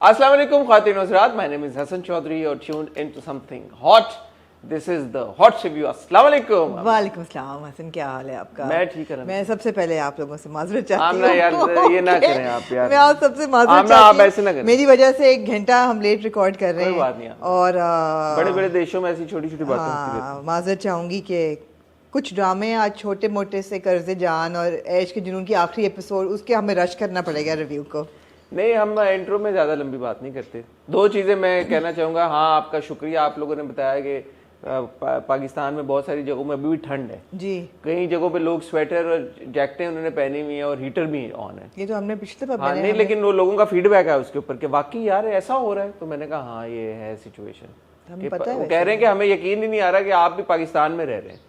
Assalamu alaikum ख्वातीन Hazrat, my name is Hassan Chaudhary. You're tuned into something hot. This is the hot review. Assalamu alaikum. वालेकुम सलाम हसन, क्या हाल है आपका? मैं ठीक है। मैं सबसे पहले आप लोगों से माजरत चाहती हूँ। आमना यार ये ना करें आप यार। मैं आप सबसे माजरत आमना चाहती आप ऐसे ना करें। मेरी वजह से 1 घंटा हम लेट रिकॉर्ड कर रहे हैं। कोई बात नहीं। और बड़े बड़े देशों में ऐसी छोटी छोटी बातें होती रहती हैं। माजरत चाहूँगी कि कुछ ड्रामे आज छोटे मोटे से कर्ज़े जान और ऐश के जुनून की आखिरी एपिसोड, उसके हमें रश करना पड़ेगा रिव्यू को। नहीं, हम इंट्रो में ज़्यादा लंबी बात नहीं करते। 2 चीज़ें मैं कहना चाहूँगा। हाँ, आपका शुक्रिया, आप लोगों ने बताया कि पाकिस्तान में बहुत सारी जगहों में अभी भी ठंड है जी। कई जगहों पे लोग स्वेटर और जैकेटें उन्होंने पहनी हुई है और हीटर भी ऑन है। ये तो हमने पिछले हाँ, नहीं, लेकिन वो लोगों का फीडबैक है उसके ऊपर कि वाकई यार ऐसा हो रहा है। तो मैंने कहा हाँ, ये है सिचुएशन। हमें पता है। वो कह रहे हैं कि हमें यकीन ही नहीं आ रहा कि आप भी पाकिस्तान में रह रहे हैं।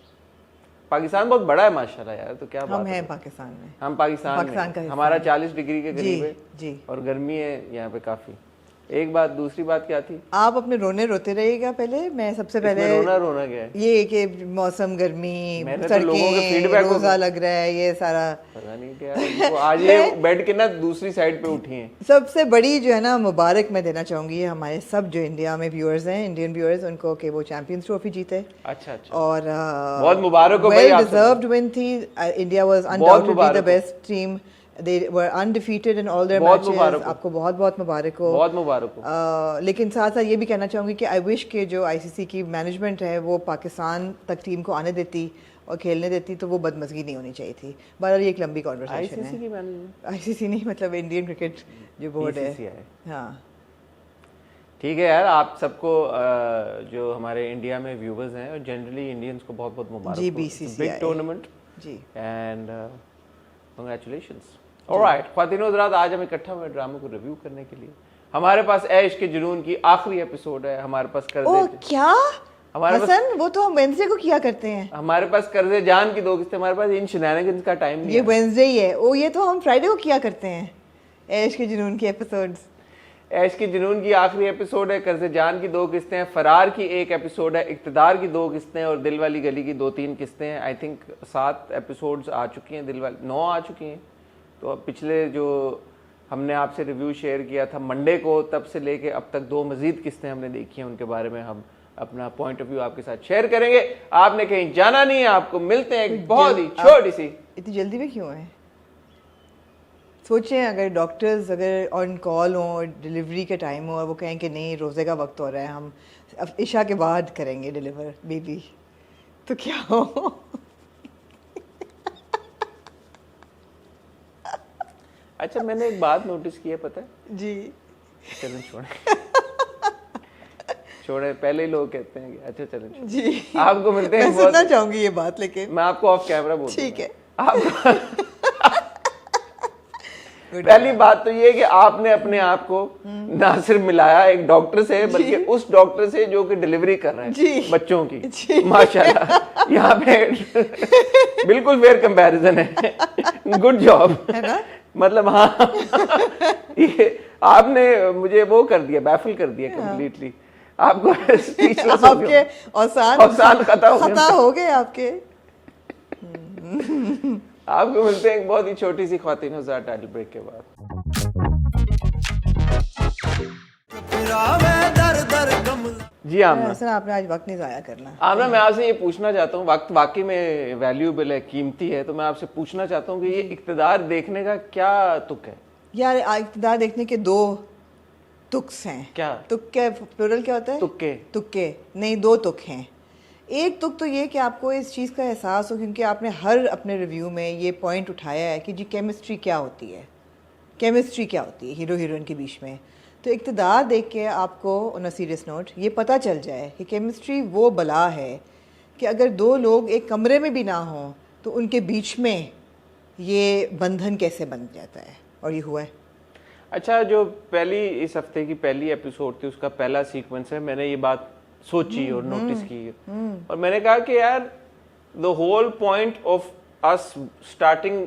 पाकिस्तान बहुत बड़ा है माशाल्लाह यार। तो क्या हम बात हैं पाकिस्तान में। हम पाकिस्तान में हमारा 40 डिग्री के करीब है जी। और गर्मी है यहाँ पे काफी। एक बात, दूसरी बात क्या थी? आप अपने रोने रोते रहिएगा पहले। मैं सबसे पहले रोना क्या है? ये कि मौसम गर्मी, फीडबैक रोजा लग रहा है, ये सारा पता नहीं क्या। तो आज ये बेड के ना दूसरी साइड पे उठी हैं। सबसे बड़ी जो है ना मुबारक मैं देना चाहूंगी हमारे सब जो इंडिया में व्यूअर्स हैं, इंडियन व्यूअर्स, उनको कि वो चैंपियंस ट्रॉफी जीते। अच्छा। और बहुत मुबारक हो भाई। वेल डिजर्व्ड विन थी। India was undoubtedly the best team. They were undefeated in all their matches. आपको बहुत बहुत मुबारक हो। बहुत मुबारक हो। लेकिन साथ साथ ये भी कहना चाहूँगी कि आई विश के जो आईसीसी की मैनेजमेंट है वो पाकिस्तान तक टीम को आने देती और खेलने देती, तो वो बदमज़गी नहीं होनी चाहिए थी। बहरहाल ये एक लंबी कॉन्वर्सेशन है। आईसीसी नहीं, मतलब इंडियन क्रिकेट जो बोर्ड है। हाँ ठीक है यार, आप सबको जो हमारे इंडिया में व्यूवर्स हैं और जनरली इंडियंस को बहुत बहुत मुबारक जी। बीसीसीआई बिग टूर्नामेंट जी एंड कांग्रेचुलेशंस। ऑलराइट ख्वातीन हज़रात, आज हम इकट्ठा हुए ड्रामे को रिव्यू करने के लिए। हमारे पास ऐश के जुनून की आखिरी एपिसोड है। हमारे पास क्या हसन, वो तो हम वेडनेसडे को किया करते हैं। हमारे पास कर्जे जान की 2 किस्तें। हमारे पास इन शेनानिगन्स का टाइम नहीं है। ये वेडनेसडे ही है। ओ, ये तो हम फ्राइडे को किया करते हैं ऐश के जुनून की एपिसोड्स। ऐश के जुनून की आखिरी एपिसोड है, कर्जे जान की 2 किस्तें हैं, फरार की 1 एपिसोड है, इक़्तिदार की 2 किस्तें और दिल वाली गली की 2-3 किस्तें हैं। आई थिंक 7 एपिसोड्स आ चुकी हैं, दिल वाली 9 आ चुकी हैं। तो अब पिछले जो हमने आपसे रिव्यू शेयर किया था मंडे को, तब से लेके अब तक 2 मजीद किस्तें हमने देखी हैं। उनके बारे में हम अपना पॉइंट ऑफ व्यू आपके साथ शेयर करेंगे। आपने कहीं जाना नहीं है, आपको मिलते हैं एक बहुत ही छोटी सी। इतनी जल्दी में क्यों है? सोचें अगर डॉक्टर्स अगर ऑन कॉल हो, डिलीवरी के टाइम हो और वो कहें कि नहीं रोज़े का वक्त हो रहा है, हम इशा के बाद करेंगे डिलीवर बेबी, तो क्या हो? अच्छा, मैंने एक बात नोटिस की है, पता है जी। चलें छोड़े पहले ही लोग कहते हैं कि अच्छा चलें जी। आपको मिलते हैं। मैं सुनना चाहूंगी ये बात, लेकिन मैं आपको ऑफ कैमरा बोल ठीक है। आपको पहली बात तो ये कि आपने अपने आप को ना सिर्फ मिलाया एक डॉक्टर से, बल्कि उस डॉक्टर से जो कि डिलीवरी कर रहे हैं बच्चों की। माशाल्लाह, यहाँ पे बिल्कुल फेयर कंपैरिजन है। गुड जॉब, है ना? मतलब हाँ ये आपने मुझे वो कर दिया, बैफल कर दिया कंप्लीटली। आपको आपके औसान खता हो गए आपके। आपको मिलते हैं एक बहुत ही छोटी सी ख्वातीन हज़रात टाइटल ब्रेक के बाद। जी आमना, आपने आज वक्त नहीं जाया करना। आमना, मैं आपसे ये पूछना चाहता हूँ, वक्त वाकई में वैल्यूएबल है, कीमती है, तो मैं आपसे पूछना चाहता हूँ कि ये इक़्तिदार देखने का क्या तुक है? यार इक़्तिदार देखने के 2 तुक्स हैं। क्या तुक के प्लुरल क्या होता है? तुक्के नहीं, 2 तुक हैं। एक तुक तो ये कि आपको इस चीज़ का एहसास हो, क्योंकि आपने हर अपने रिव्यू में ये पॉइंट उठाया है कि जी केमिस्ट्री क्या होती है, केमिस्ट्री क्या होती है हीरो हीरोइन के बीच में। तो इक़्तिदार देख के आपको ऑन अ सीरियस नोट ये पता चल जाए कि केमिस्ट्री वो बला है कि अगर 2 लोग एक कमरे में भी ना हों तो उनके बीच में ये बंधन कैसे बन जाता है, और ये हुआ है। अच्छा, जो पहली इस हफ्ते की पहली एपिसोड थी, उसका पहला सीक्वेंस है, मैंने ये बात सोची और नोटिस की और मैंने कहा कि यार the whole point of us starting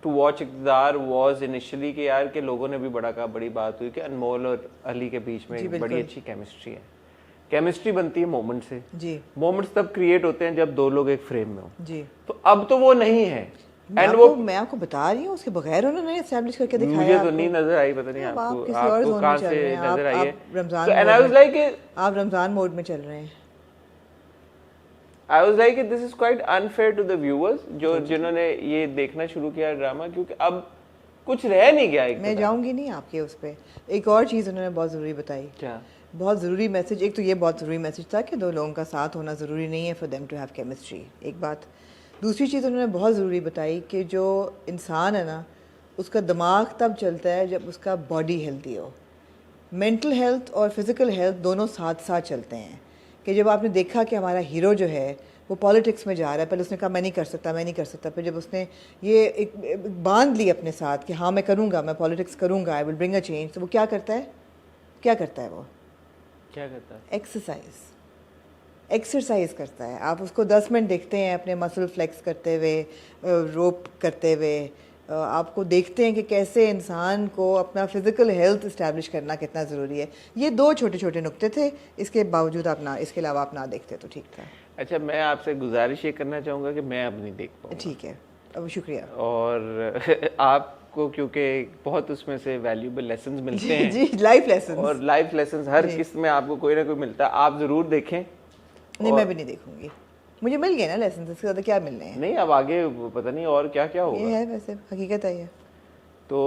to watch Iqtidar was initially कि यार के लोगों ने भी बड़ी बात हुई कि अनमोल और अली के बीच में एक बड़ी अच्छी केमिस्ट्री है। केमिस्ट्री बनती है मोमेंट से जी। मोमेंट्स तब क्रिएट होते हैं जब 2 लोग एक फ्रेम में हो जी। तो अब तो वो नहीं है। मैं आपको बता रही हूँ, उसके बगैर उन्होंने एस्टैब्लिश करके दिखाया। मुझे तो नहीं नजर आई, पता नहीं आपको कहाँ से नजर आई है। Ramzan and I was like, आप रमजान मोड में चल रहे हैं। I was like, this is quite unfair to the viewers जिन्होंने ये देखना शुरू किया ड्रामा, क्योंकि अब कुछ रह नहीं गया। मैं जाऊंगी नहीं आपके उस पर। एक और चीज़ उन्होंने बहुत ज़रूरी बताई। क्या? बहुत ज़रूरी मैसेज। एक तो ये बहुत ज़रूरी मैसेज था कि दो लोगों का साथ होना ज़रूरी नहीं है for them to have chemistry, एक बात। दूसरी चीज़ उन्होंने बहुत ज़रूरी बताई कि जो इंसान है ना, उसका दिमाग तब चलता है जब उसका बॉडी हेल्दी हो। मेंटल हेल्थ और फिज़िकल हेल्थ दोनों साथ साथ चलते हैं। कि जब आपने देखा कि हमारा हीरो जो है वो पॉलिटिक्स में जा रहा है, पहले उसने कहा मैं नहीं कर सकता, फिर जब उसने ये एक बांध ली अपने साथ कि हाँ मैं करूँगा, मैं पॉलिटिक्स करूँगा, I will bring a change, तो वो क्या करता है वो? क्या करता है? एक्सरसाइज करता है। आप उसको 10 मिनट देखते हैं अपने मसल फ्लेक्स करते हुए, रोप करते हुए, आपको देखते हैं कि कैसे इंसान को अपना फिज़िकल हेल्थ इस्टेब्लिश करना कितना ज़रूरी है। ये 2 छोटे छोटे नुक्ते थे, इसके बावजूद इसके अलावा आप ना देखते तो ठीक था। अच्छा, मैं आपसे गुजारिश ये करना चाहूँगा कि मैं अब नहीं देख पाऊँगा। ठीक है, अब शुक्रिया। और आपको क्योंकि बहुत उसमें से वैल्यूएबल लेसन्स मिलते हैं जी, लाइफ लेसन्स। और लाइफ लेसन्स हर किस्त में आपको कोई ना कोई मिलता है, आप ज़रूर देखें। नहीं, मैं भी नहीं देखूंगी, मुझे मिल गए ना लेसन, इससे ज़्यादा क्या मिलने हैं। नहीं, अब आगे पता नहीं और क्या क्या होगा। ये है वैसे हकीकत है ये। तो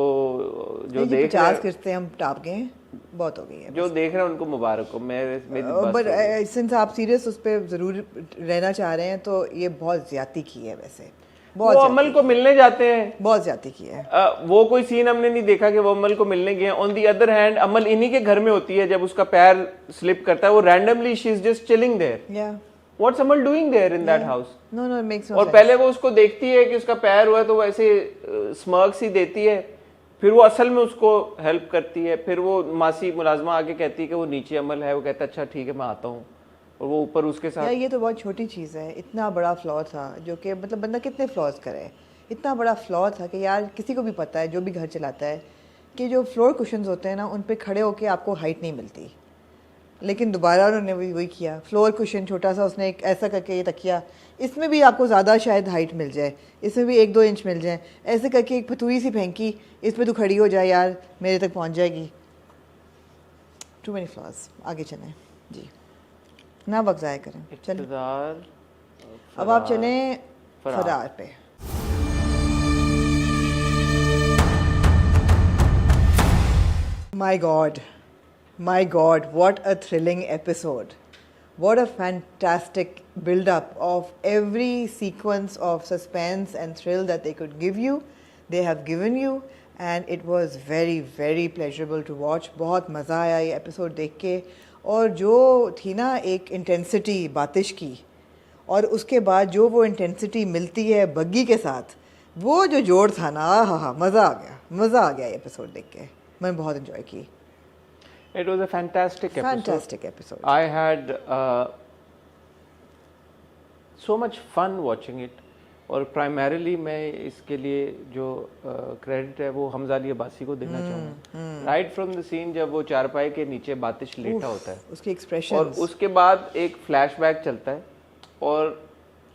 जो देख 50 किस्तें हम टाप गए हैं, बहुत हो गई है। जो देख रहे हैं उनको मुबारक हो। बट सिंस आप सीरियस उस पर ज़रूर रहना चाह रहे हैं तो ये बहुत ज़्यादती की है वैसे। वो अमल को मिलने जाते हैं, बहुत ज़्यादती की है। वो कोई सीन हमने नहीं देखा कि वो अमल को मिलने गए। ऑन दी अदर हैंड अमल इन्हीं के घर में होती है, जब उसका पैर स्लिप करता है वो randomly she is just chilling there. What's Amal doing there in that house? No, it makes no और sense. पहले वो उसको देखती है कि उसका पैर हुआ है तो वो ऐसे स्मर्क सी देती है, फिर वो असल में उसको हेल्प करती है, फिर वो मासी मुलाजमा आके कहती है कि वो नीचे अमल है, वो कहता है अच्छा ठीक है मैं आता हूँ, और वो ऊपर उसके साथ। ये तो बहुत छोटी चीज़ है, इतना बड़ा फ्लॉ था जो कि मतलब बंदा कितने फ्लॉज करे। इतना बड़ा फ्लॉ था कि यार किसी को भी पता है जो भी घर चलाता है कि जो फ्लोर कुशन्स होते हैं ना उन पे खड़े होके आपको हाइट नहीं मिलती, लेकिन दोबारा उन्होंने वही किया। फ्लोर कुशन छोटा सा उसने एक ऐसा करके ये तकिया, इसमें भी आपको ज़्यादा शायद हाइट मिल जाए, इसमें भी 1-2 इंच मिल जाए, ऐसे करके एक फतूरी सी फेंकी, इस पर तू खड़ी हो जाए यार मेरे तक पहुंच जाएगी। Too many flaws. आगे चलें जी, ना वक्त ज़ाया करें। चलें अब आप चलें फरार पे। My God, what a thrilling episode. What a fantastic build-up of every sequence of suspense and thrill that they could give you. They have given you, and it was very, very pleasurable to watch. बहुत मज़ा आया ये episode देख के, और जो थी ना एक intensity बातिश की, और उसके बाद जो वो intensity मिलती है बग्गी के साथ, वो जो जोड़ था ना, हाँ मज़ा आ गया ये episode देख के, मैंने बहुत enjoy की। It was a fantastic episode. I had so much fun watching it. और primarily मैं इसके लिए जो क्रेडिट है वो हमजा अली अब्बासी को देना चाहूँगा। Right from the scene जब वो चारपाई के नीचे बातिश लेटा होता है, उसके एक्सप्रेशन, और उसके बाद एक फ्लैशबैक चलता है, और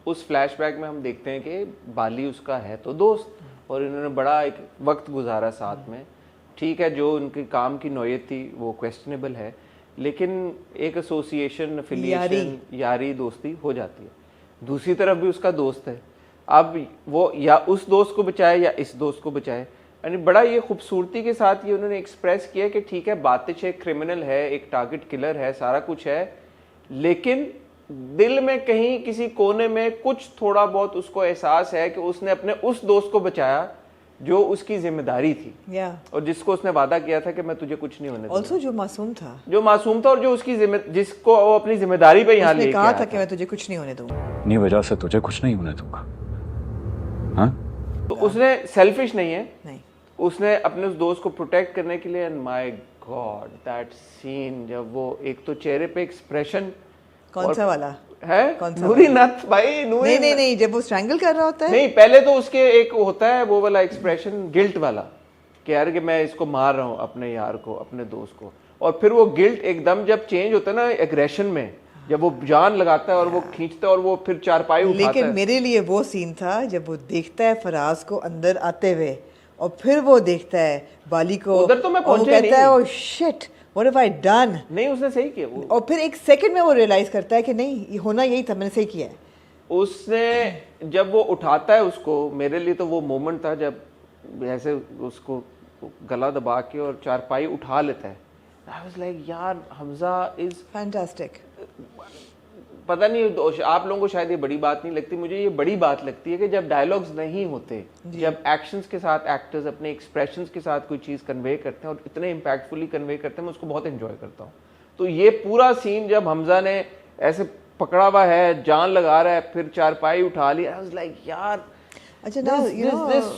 उस फ्लैशबैक में हम देखते हैं कि बाली उसका है तो दोस्त, और इन्होंने बड़ा एक वक्त गुजारा साथ में। ठीक है, जो उनके काम की नौयत थी वो क्वेश्चनेबल है, लेकिन एक एसोसिएशन, अफिलिएशन, यारी दोस्ती हो जाती है। दूसरी तरफ भी उसका दोस्त है, अब वो या उस दोस्त को बचाए या इस दोस्त को बचाए। यानी बड़ा ये खूबसूरती के साथ ये उन्होंने एक्सप्रेस किया कि ठीक है बातिश एक क्रिमिनल है, एक टारगेट किलर है, सारा कुछ है, लेकिन दिल में कहीं किसी कोने में कुछ थोड़ा बहुत उसको एहसास है कि उसने अपने उस दोस्त को बचाया जो उसकी जिम्मेदारी थी, और जिसको उसने वादा किया था कि मैं तुझे कुछ नहीं होने दूंगा। Also जो मासूम था और जो उसकी जिसको वो अपनी जिम्मेदारी पे यहाँ लेके कहा था कि मैं तुझे कुछ नहीं होने दूंगा, नहीं वजह से तुझे कुछ नहीं होने दूंगा। हाँ? तो उसने सेल्फिश नहीं है, नहीं, उसने अपने उस दोस्त को प्रोटेक्ट करने के लिए। And my God that scene, जब वो एक तो चेहरे पे एक्सप्रेशन, कौन सा वाला है, नूरी नथ भाई, नूरी नहीं, जब वो स्ट्रैंगल कर रहा होता है, नहीं, पहले तो उसके एक होता है वो वाला एक्सप्रेशन गिल्ट वाला कि यार कि मैं इसको मार रहा हूँ अपने यार को, अपने दोस्त को, और फिर वो गिल्ट एकदम जब चेंज होता है ना एग्रेशन में, जब वो जान लगाता है और वो खींचता है और वो फिर चारपाई उठाता लेकिन है। मेरे लिए वो सीन था जब वो देखता है फराज को अंदर आते हुए और फिर वो देखता है बाली को, उधर तो मैं और वो पहुंचा ही कहता है नहीं। Oh shit what have I done. नहीं, उसने सही किया वो। और फिर एक सेकंड में वो रियलाइज करता है कि नहीं ये होना यही था, मैंने सही किया है। उसने जब वो उठाता है उसको, मेरे लिए तो वो मोमेंट था जब ऐसे उसको गला दबा के और चारपाई उठा लेता है। आई वाज लाइक यार हमजा इज फैंटास्टिक। पता नहीं आप लोगों को शायद ये बड़ी बात नहीं लगती, मुझे ये बड़ी बात लगती है कि जब डायलॉग्स नहीं होते, जब एक्शंस के साथ एक्टर्स अपने एक्सप्रेशंस के साथ कोई चीज़ कन्वे करते हैं और इतने इम्पैक्टफुली कन्वे करते हैं, मैं उसको बहुत एंजॉय करता हूँ। तो ये पूरा सीन जब हमजा ने ऐसे पकड़ा हुआ है, जान लगा रहा है, फिर चारपाई उठा ली, आई वाज लाइक यार अच्छा now you know there's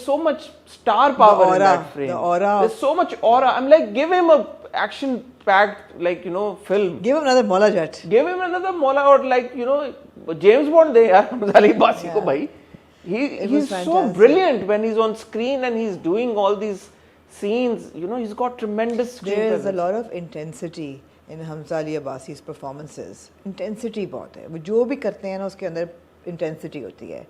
so much star power in that frame. the aura. There's so much aura. I'm like, give him a action packed, like, you know, film. give him another Mola Jet. Give him another Mola, or like, you know, James Bond de yaar Hamza Ali Basi ko bhai. He's so brilliant when he's on screen and he's doing all these scenes. You know, he's got tremendous screen there is presence. a lot of intensity in Hamza Ali Abbasi's performances. Intensity बहुत है, वो जो भी करते हैं ना उसके अंदर intensity होती है।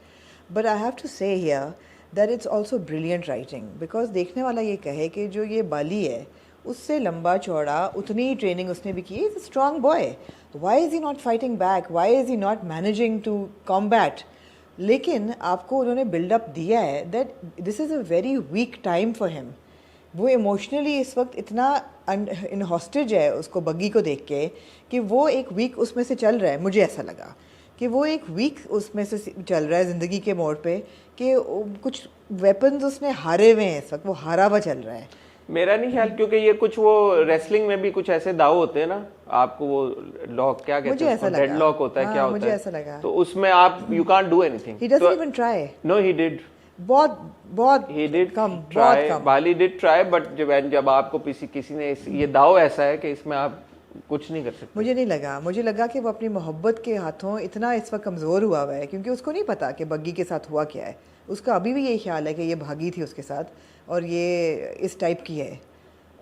But I have to say here that it's also brilliant writing, because देखने वाला ये कहे कि जो ये बाली है उससे लंबा चौड़ा उतनी ही ट्रेनिंग उसने भी की है, he's a strong boy. Why is he not fighting back? Why is he not managing to combat? लेकिन आपको उन्होंने बिल्डअप दिया है that this is a very weak time for him. वो इमोशनली इस वक्त इतना इन हॉस्टेज है उसको बग्गी को देख के कि वो एक वीक उसमें से चल रहा है। मुझे ऐसा लगा कि वो एक वीक उसमें से चल रहा है ज़िंदगी के मोड़ पे, कि कुछ वेपन्स उसने हारे हुए हैं, इस वक्त वो हारा हुआ चल रहा है। मेरा नहीं ख्याल, क्योंकि ये कुछ वो रेसलिंग में भी कुछ ऐसे दाव होते हैं ना, आपको वो लॉक क्या कहते हैं, डेड लॉक होता है, क्या होता है, मुझे ऐसा लगा। तो उसमें आप you can't do anything. He doesn't even try. No he did, बहुत he did कम, try, बहुत कम। बाली डिड ट्राई, बट जब आपको किसी ने ये दाव ऐसा है कि इसमें आप कुछ नहीं कर सकते। मुझे नहीं लगा, मुझे लगा कि वो अपनी मोहब्बत के हाथों इतना इस वक्त कमज़ोर हुआ है, क्योंकि उसको नहीं पता कि बग्गी के साथ हुआ क्या है। उसका अभी भी यही ख्याल है कि ये भागी थी उसके साथ और ये इस टाइप की है,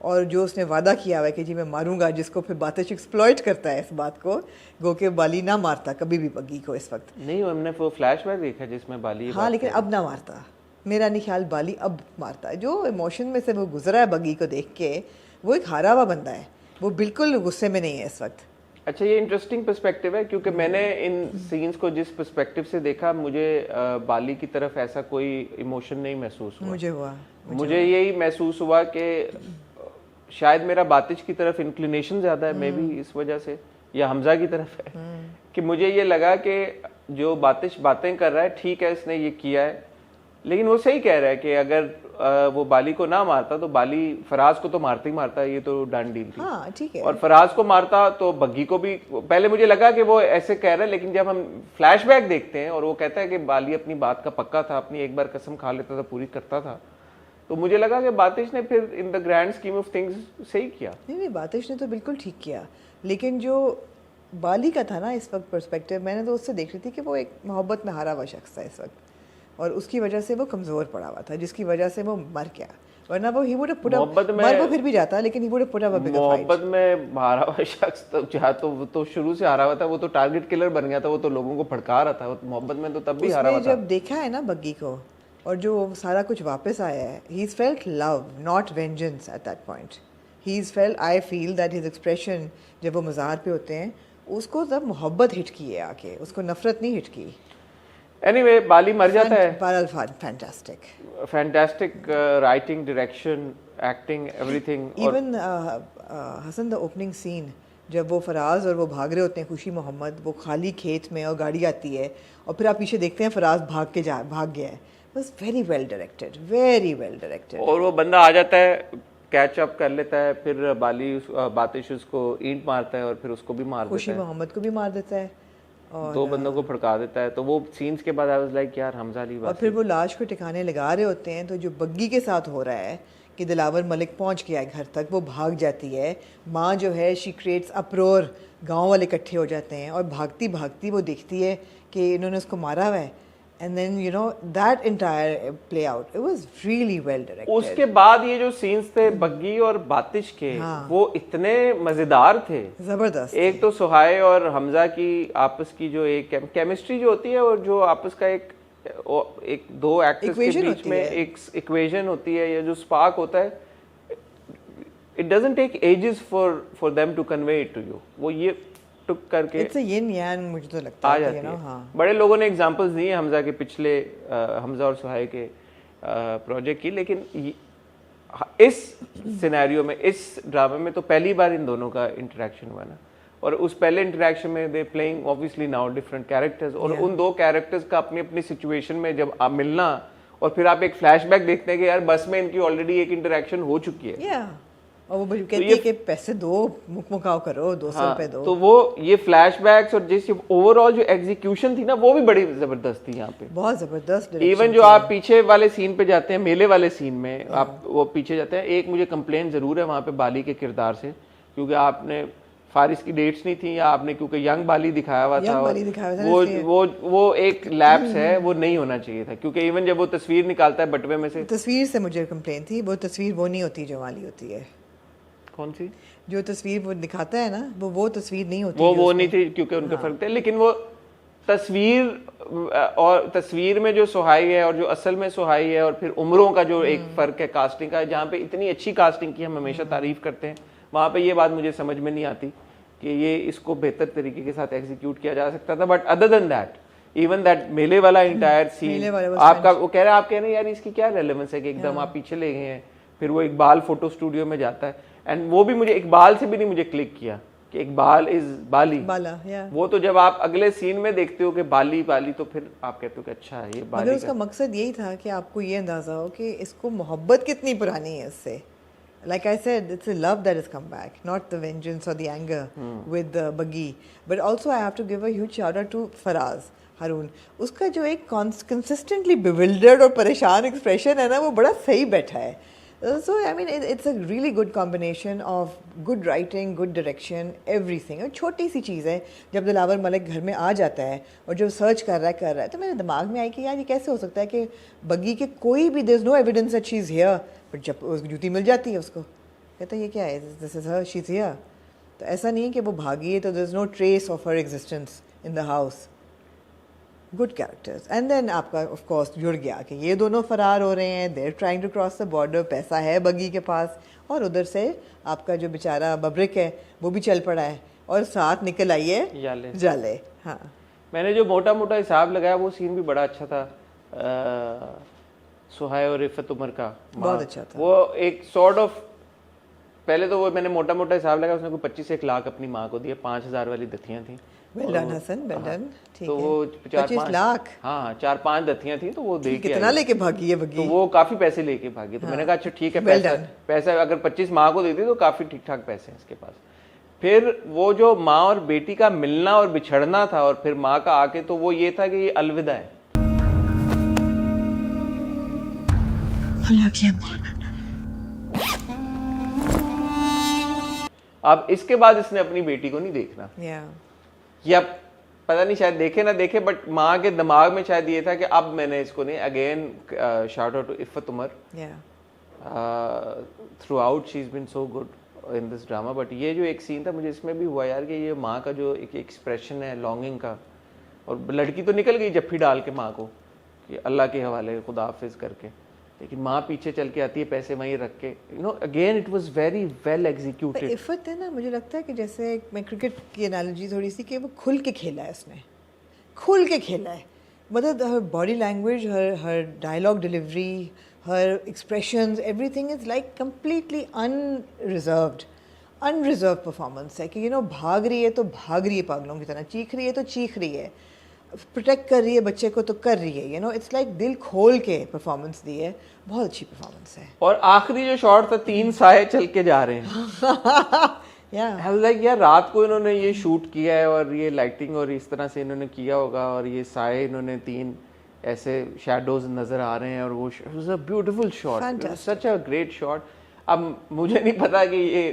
और जो उसने वादा किया हुआ है कि जी मैं मारूंगा, जिसको फिर बातिश एक्सप्लॉइट करता है इस बात को, गो के बाली ना मारता कभी भी बग्गी को इस वक्त। नहीं, हमने वो फ्लैशबैक देखा जिसमें बाली, हाँ लेकिन अब ना मारता, मेरा नहीं ख्याल बाली अब मारता। जो इमोशन में से वो गुजरा है बग्गी को देख के, वो एक हारा हुआ बंदा है, वो बिल्कुल गुस्से में नहीं है इस वक्त। अच्छा, ये इंटरेस्टिंग पर्सपेक्टिव है, क्योंकि मैंने इन सीन्स को जिस पर्सपेक्टिव से देखा, मुझे बाली की तरफ ऐसा कोई इमोशन नहीं महसूस हुआ। मुझे यही महसूस हुआ कि शायद मेरा बातिश की तरफ इंक्लिनेशन ज़्यादा है, मे बी इस वजह से, या हमजा की तरफ है, कि मुझे ये लगा कि जो बातिश बातें कर रहा है, ठीक है इसने ये किया है, लेकिन वो सही कह रहा है कि अगर वो बाली को ना मारता तो बाली फराज को तो मारता ही मारता, ये तो डन डील थी। हाँ, ठीक है। और फराज को मारता तो बग्गी को भी। पहले मुझे लगा कि वो ऐसे कह रहा है, लेकिन जब हम फ्लैशबैक देखते हैं और वो कहता है कि बाली अपनी बात का पक्का था, अपनी एक बार कसम खा लेता था, पूरी करता था, तो मुझे लगा कि बातिश ने फिर in the grand scheme of things सही किया। नहीं, बातिश ने तो बिल्कुल ठीक किया, लेकिन जो बाली का था ना इस वक्त पर्सपेक्टिव, मैंने तो उससे देख रही थी कि वो एक मोहब्बत में हारा हुआ शख्स था इस वक्त, और उसकी वजह से वो कमज़ोर पड़ा हुआ था, जिसकी वजह से वो मर गया। वरना वो he would have put up, मर वो फिर भी जाता, लेकिन he would have put up a bigger fight. मोहब्बत में हारा हुआ शख्स तो शुरू से हारा हुआ था, वो तो टारगेट किलर बन गया था, वो तो लोगों को भड़का रहा था, मोहब्बत में तो तब भी हारा हुआ था। जब देखा है ना बग्गी को और जो सारा कुछ वापस आया है, he is felt love not vengeance at that point. He is felt, I feel that his expression जब वो मज़ार पे होते हैं, उसको तब मोहब्बत हिट की है आके, उसको नफरत नहीं हिट की। एनीवे, बाली मर जाता है। Fantastic writing, direction, acting, everything. Even Hasan the opening scene जब वो फराज और वो भाग रहे होते हैं, खुशी मोहम्मद, वो खाली खेत में और गाड़ी आती है और फिर आप पीछे देखते हैं फराज भाग गया है। बस very well directed, very well directed. और वो बंदा आ जाता है, कैच अप कर लेता है, फिर बातिश उसको ईंट मारता है और फिर उसको भी मार देता है, खुशी मोहम्मद को भी मार देता है, और दो बंदों को फड़का देता है। तो वो सीन्स के बाद आई वाज लाइक यार हमजा अली और फिर वो लाश को ठिकाने लगा रहे होते हैं, तो जो बग्गी के साथ हो रहा है कि दिलावर मलिक पहुंच गया है घर तक, वो भाग जाती है, माँ जो है शी क्रिएट्स अप्रोर, गांव वाले इकट्ठे हो जाते हैं, और भागती भागती वो देखती है कि इन्होंने उसको मारा हुआ है, and then you know that entire play out, it was really well directed. उसके बाद ये जो सीन्स थे बग्गी और बातिश के, वो इतने मजेदार थे, जबरदस्त। एक तो सुहाय और हमजा की आपस की जो एक केमिस्ट्री जो होती है और जो आपस का एक दो एक्टर्स के बीच में एक इक्वेशन होती है, ये जो स्पार्क होता है, it doesn't take ages for them to convey it to you. वो ये टुक करके इट्स अ यिन यांग, मुझे तो लगता है कि हाँ। बड़े लोगों ने एग्जांपल्स दिए हमजा के पिछले हमजा और सुहाय के प्रोजेक्ट की, लेकिन इस सिनेरियो में, इस ड्रामे में तो पहली बार इन दोनों का इंटरेक्शन हुआ ना, और उस पहले इंटरेक्शन में they playing obviously now different characters, और उन दो कैरेक्टर्स का अपनी अपनी सिचुएशन में जब आप मिलना, और फिर आप एक फ्लैशबैक देखते हैं कि यार बस में इनकी ऑलरेडी एक इंटरेक्शन हो चुकी है, और वो कहती है कि पैसे दो, मुकाव करो, 200 रुपए दो। तो वो ये फ्लैशबैक्स और जिस ओवरऑल जो एग्जीक्यूशन थी ना, वो भी बड़ी जबरदस्त थी यहाँ पे, बहुत जबरदस्त। इवन जो आप पीछे वाले सीन पे जाते हैं, मेले वाले सीन में आप वो पीछे जाते हैं, एक मुझे कंप्लेंट जरूर है वहाँ पे बाली के किरदार से, क्योंकि आपने फारिस की डेट्स नहीं थी, या आपने क्योंकि यंग बाली दिखाया हुआ था, वो एक लैप्स है, वो नहीं होना चाहिए था, क्योंकि इवन जब वो तस्वीर निकालता है बटवे में से, तस्वीर से मुझे कंप्लेंट थी, वो तस्वीर वो नहीं होती जो वाली होती है। कौन सी? जो तस्वीर वो दिखाता है ना, वो तस्वीर नहीं होती, वो नहीं थी, क्योंकि उनके फर्क थे, लेकिन वो तस्वीर और तस्वीर में जो सुहाई है और जो असल में सुहाई है, और फिर उम्रों का जो एक फर्क है कास्टिंग का, जहाँ पे इतनी अच्छी कास्टिंग की हम हमेशा तारीफ करते हैं, वहाँ पे ये बात मुझे समझ में नहीं आती कि ये इसको बेहतर तरीके के साथ एग्जीक्यूट किया जा सकता था। But other than that, even that मेले वाला इंटायर सीन आपका, वो कह रहे हैं यार इसकी क्या रेलेवेंस है कि एकदम आप पीछे ले गए हैं, फिर वो इकबाल फोटो स्टूडियो में जाता है, एंड वो भी मुझे इकबाल से भी नहीं मुझे क्लिक किया कि इकबाल इज बाली, वो तो जब आप अगले सीन में देखते हो कि बाली, तो फिर आप कहते हो कि अच्छा है ये बाली। मगर उसका मकसद यही था कि आपको ये अंदाजा हो कि इसको मोहब्बत कितनी पुरानी है इससे। Like I said, it's a love that has come back, not the vengeance or the anger with Baggi. But also I have to give a huge shout out to Faraz Haroon. उसका जो एक consistently bewildered और परेशान expression है ना, वो बड़ा सही बैठा है। So I mean it's a really good combination of good writing, good direction, everything. और छोटी सी चीज़ है, जब दिलावर मलिक घर में आ जाता है और जब सर्च कर रहा है, तो मेरे दिमाग में आई कि यार ये कैसे हो सकता है कि बग्गी के कोई भी, there's no evidence that she's here, but जब उसकी जूती मिल जाती है उसको, कहता है ये क्या है, this is her, she is here. तो ऐसा नहीं है कि वो भागी है तो there is no trace of her existence in the house. Good characters. And then आपका ऑफ कोर्स जुड़ गया कि ये दोनों फरार हो रहे हैं, they are trying to cross the border, पैसा है बग्गी के पास, और उधर से आपका जो बेचारा बब्रिक है वो भी चल पड़ा है, और साथ निकल आई है जाले। हाँ, मैंने जो मोटा मोटा हिसाब लगाया वो सीन भी बड़ा अच्छा था, सुहाय और इफ़त उमर का, बहुत अच्छा था। वो एक सॉर्ट ऑफ, पहले तो वो मैंने मोटा मोटा हिसाब लगाया, उसने कोई 25 लाख अपनी माँ को दिए, 5,000 वाली दत्तियाँ थी। Well done Hasan, well done. तो वो 25 लाख, हाँ 4-5 दत्तियाँ थी, तो वो दे के कितना लेके भागी है बग्गी, तो वो काफी पैसे लेके भागी। तो मैंने कहा अच्छा ठीक है, पैसा अगर 25 माँ को देती तो काफी ठीक ठाक पैसे हैं इसके पास। फिर वो जो माँ और बेटी का मिलना और बिछड़ना था, और फिर माँ का आके, तो वो ये था कि ये अलविदा है। अब इसके बाद इसने अपनी बेटी को नहीं देखना, या पता नहीं शायद देखे ना देखे, बट माँ के दिमाग में शायद ये था कि अब मैंने इसको नहीं। Again shout out to Iffat Umar, throughout she is been so good in this drama. But ये जो एक सीन था मुझे इसमें भी हुआ यार कि ये माँ का जो एक एक्सप्रेशन है लॉन्गिंग का, और लड़की तो निकल गई जफ्फी डाल के माँ को कि अल्लाह के हवाले, खुदा हाफिज करके, लेकिन माँ पीछे चल के आती है पैसे वहीं रख के, you know, again it was very well executed. Iffat है ना, मुझे लगता है कि जैसे मैं क्रिकेट की एनालॉजी थोड़ी सी, कि वो खुल के खेला है, उसने खुल के खेला है, मतलब हर बॉडी लैंग्वेज, हर डायलॉग डिलीवरी, हर expressions, everything is like completely unreserved performance है कि यू नो, भाग रही है तो भाग रही है पागलों की तरह, चीख रही है तो चीख रही है, प्रोटेक्ट कर रही है बच्चे को तो कर रही है, यू नो, इट्स लाइक दिल खोल के परफॉर्मेंस दी है, बहुत अच्छी परफॉर्मेंस है। और आखिरी जो शॉट था, 3 साए चल के जा रहे हैं लाइक यार रात को इन्होंने ये शूट किया है, और ये लाइटिंग और इस तरह से इन्होंने किया होगा, और ये साए इन्होंने 3 ऐसे शैडोज नजर आ रहे हैं, और वो was a beautiful shot, such a great shot. अब मुझे नहीं पता कि ये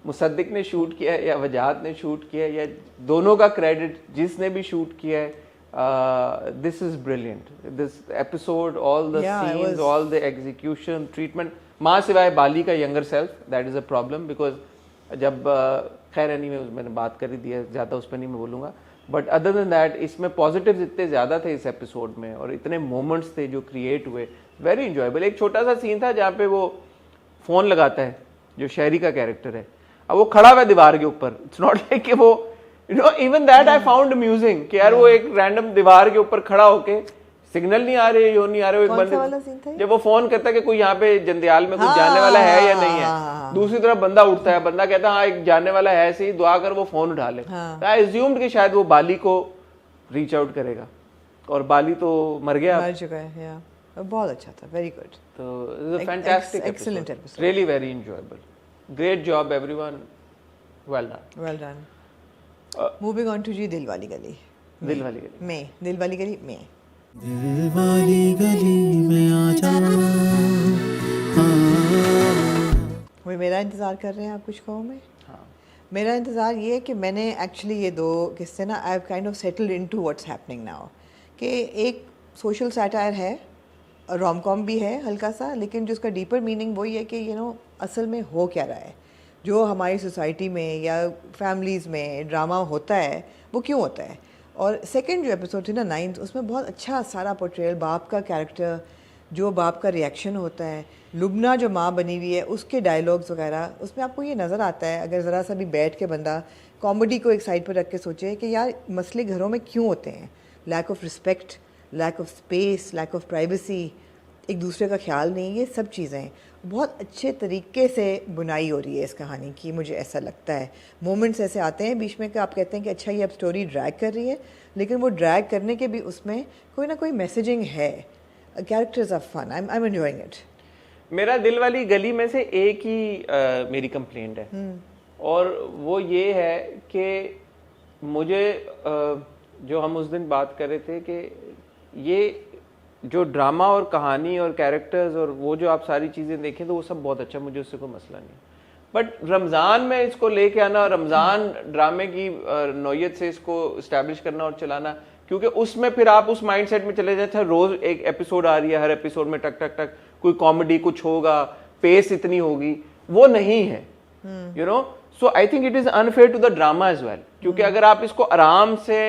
मुसद्दिक ने शूट किया है या वजाहत ने शूट किया है, या दोनों का क्रेडिट जिसने भी शूट किया है, this is brilliant. This episode, all the Yeah, it scenes, was- all the execution, treatment. माँ सिवाय बाली का younger self, that is a problem because जब खैर anyway मैंने बात कर ही दी है, ज़्यादा उस पर नहीं मैं बोलूँगा. बट अदर देन दैट इसमें पॉजिटिव्स इतने ज़्यादा थे इस एपिसोड में और इतने मोमेंट्स थे जो क्रिएट हुए, वेरी इंजॉयबल. एक छोटा सा सीन था जहाँ पे वो फ़ोन लगाता है, जो शहरी का कैरेक्टर है, अब वो खड़ा हुआ है दीवार के ऊपर. इट्स नॉट लाइक कि वो even that I found amusing कि यार वो एक रैंडम दीवार के ऊपर खड़ा होके सिग्नल नहीं आ रहे, यो नहीं आ रहे, वो एक कौन सा वाला scene था बंदे ये? जब वो फोन करता है कि कोई यहाँ पे जंदियाल में कुछ जानने वाला है या नहीं है, दूसरी तरफ बंदा उठता है, बंदा कहता है हाँ एक जानने वाला है, सही दुआ कर वो फोन उठा ले. आई एज्यूम्ड कि शायद वो बाली को रीच आउट करेगा और बाली तो मर गया. मर चुका है. या बहुत अच्छा था, वेरी गुड. तो fantastic, excellent episode. Really very enjoyable. Great job everyone, well done. Well done. Moving on to Jee Dil Wali गली. दिल वाली गली में दिल वाली गली में दिल वाली गली में आ जा. वो मेरा इंतज़ार कर रहे हैं आप कुछ कहो में. हाँ. मेरा इंतज़ार ये है कि मैंने एक्चुअली ये दो किस्से ना I have kind of settled into what's happening now, कि एक सोशल सैटायर है, रोम कॉम भी है हल्का सा, लेकिन जो उसका डीपर मीनिंग वही है कि असल में हो क्या रहा है, जो हमारी सोसाइटी में या फैमिलीज़ में ड्रामा होता है वो क्यों होता है. और सेकंड जो एपिसोड थी ना 9th, उसमें बहुत अच्छा सारा पोर्ट्रेयल, बाप का कैरेक्टर, जो बाप का रिएक्शन होता है, लुबना जो माँ बनी हुई है उसके डायलॉग्स वगैरह, उसमें आपको ये नज़र आता है अगर ज़रा सा भी बैठ के बंदा कॉमेडी को एक साइड पर रख के सोचे कि यार मसले घरों में क्यों होते हैं. Lack of respect, lack of space, lack of privacy, एक दूसरे का ख्याल नहीं, ये सब चीज़ें बहुत अच्छे तरीके से बुनाई हो रही है इस कहानी की, मुझे ऐसा लगता है. मोमेंट्स ऐसे आते हैं बीच में कि आप कहते हैं कि अच्छा ये अब स्टोरी ड्रैग कर रही है, लेकिन वो ड्रैग करने के भी उसमें कोई ना कोई मैसेजिंग है. Characters are fun, I am enjoying it. मेरा दिल वाली गली में से एक ही मेरी कंप्लेंट है और वो ये है कि मुझे जो हम उस दिन बात कर रहे थे कि ये जो ड्रामा और कहानी और कैरेक्टर्स और वो जो आप सारी चीज़ें देखें तो वो सब बहुत अच्छा, मुझे उससे कोई मसला नहीं. बट रमज़ान में इसको लेके आना, रमज़ान ड्रामे की नौयत से इसको इस्टेब्लिश करना और चलाना, क्योंकि उसमें फिर आप उस माइंडसेट में चले जाते हैं, रोज़ एक एपिसोड आ रही है, हर एपिसोड में टक टक टक कोई कॉमेडी कुछ होगा, पेस इतनी होगी, वो नहीं है. So I think it is unfair to the drama as well, क्योंकि अगर आप इसको आराम से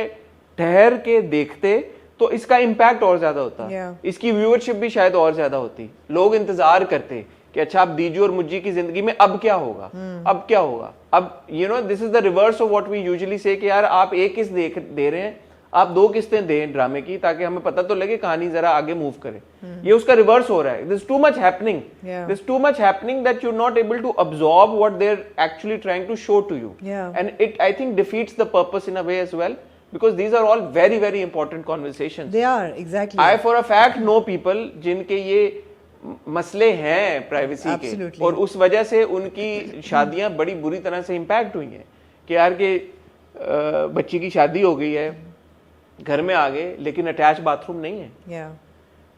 ठहर के देखते तो इसका इम्पैक्ट और ज्यादा होता. इसकी व्यूअरशिप भी शायद और ज्यादा होती. लोग इंतजार करते कि अच्छा अब दीजू और मुज्जी की जिंदगी में अब क्या होगा, अब क्या होगा. अब this is the reverse of what we usually say कि यार आप एक किस्त दे रहे हैं, आप दो किस्तें दें ड्रामे की ताकि हमें पता तो लगे कहानी जरा आगे मूव करे. ये उसका रिवर्स हो रहा है. This too much happening, this too much happening that you not able to absorb what they are actually trying to show to you, and it I think defeats the purpose in a way as well. Because these are all very very important conversations. They are, exactly. I for a fact know people जिनके ये मसले हैं privacy के, और उस वजह से उनकी शादियां बड़ी बुरी तरह से इम्पैक्ट हुई हैं कि यार के बच्ची की शादी हो गई है, घर में आ गए लेकिन अटैच बाथरूम नहीं है,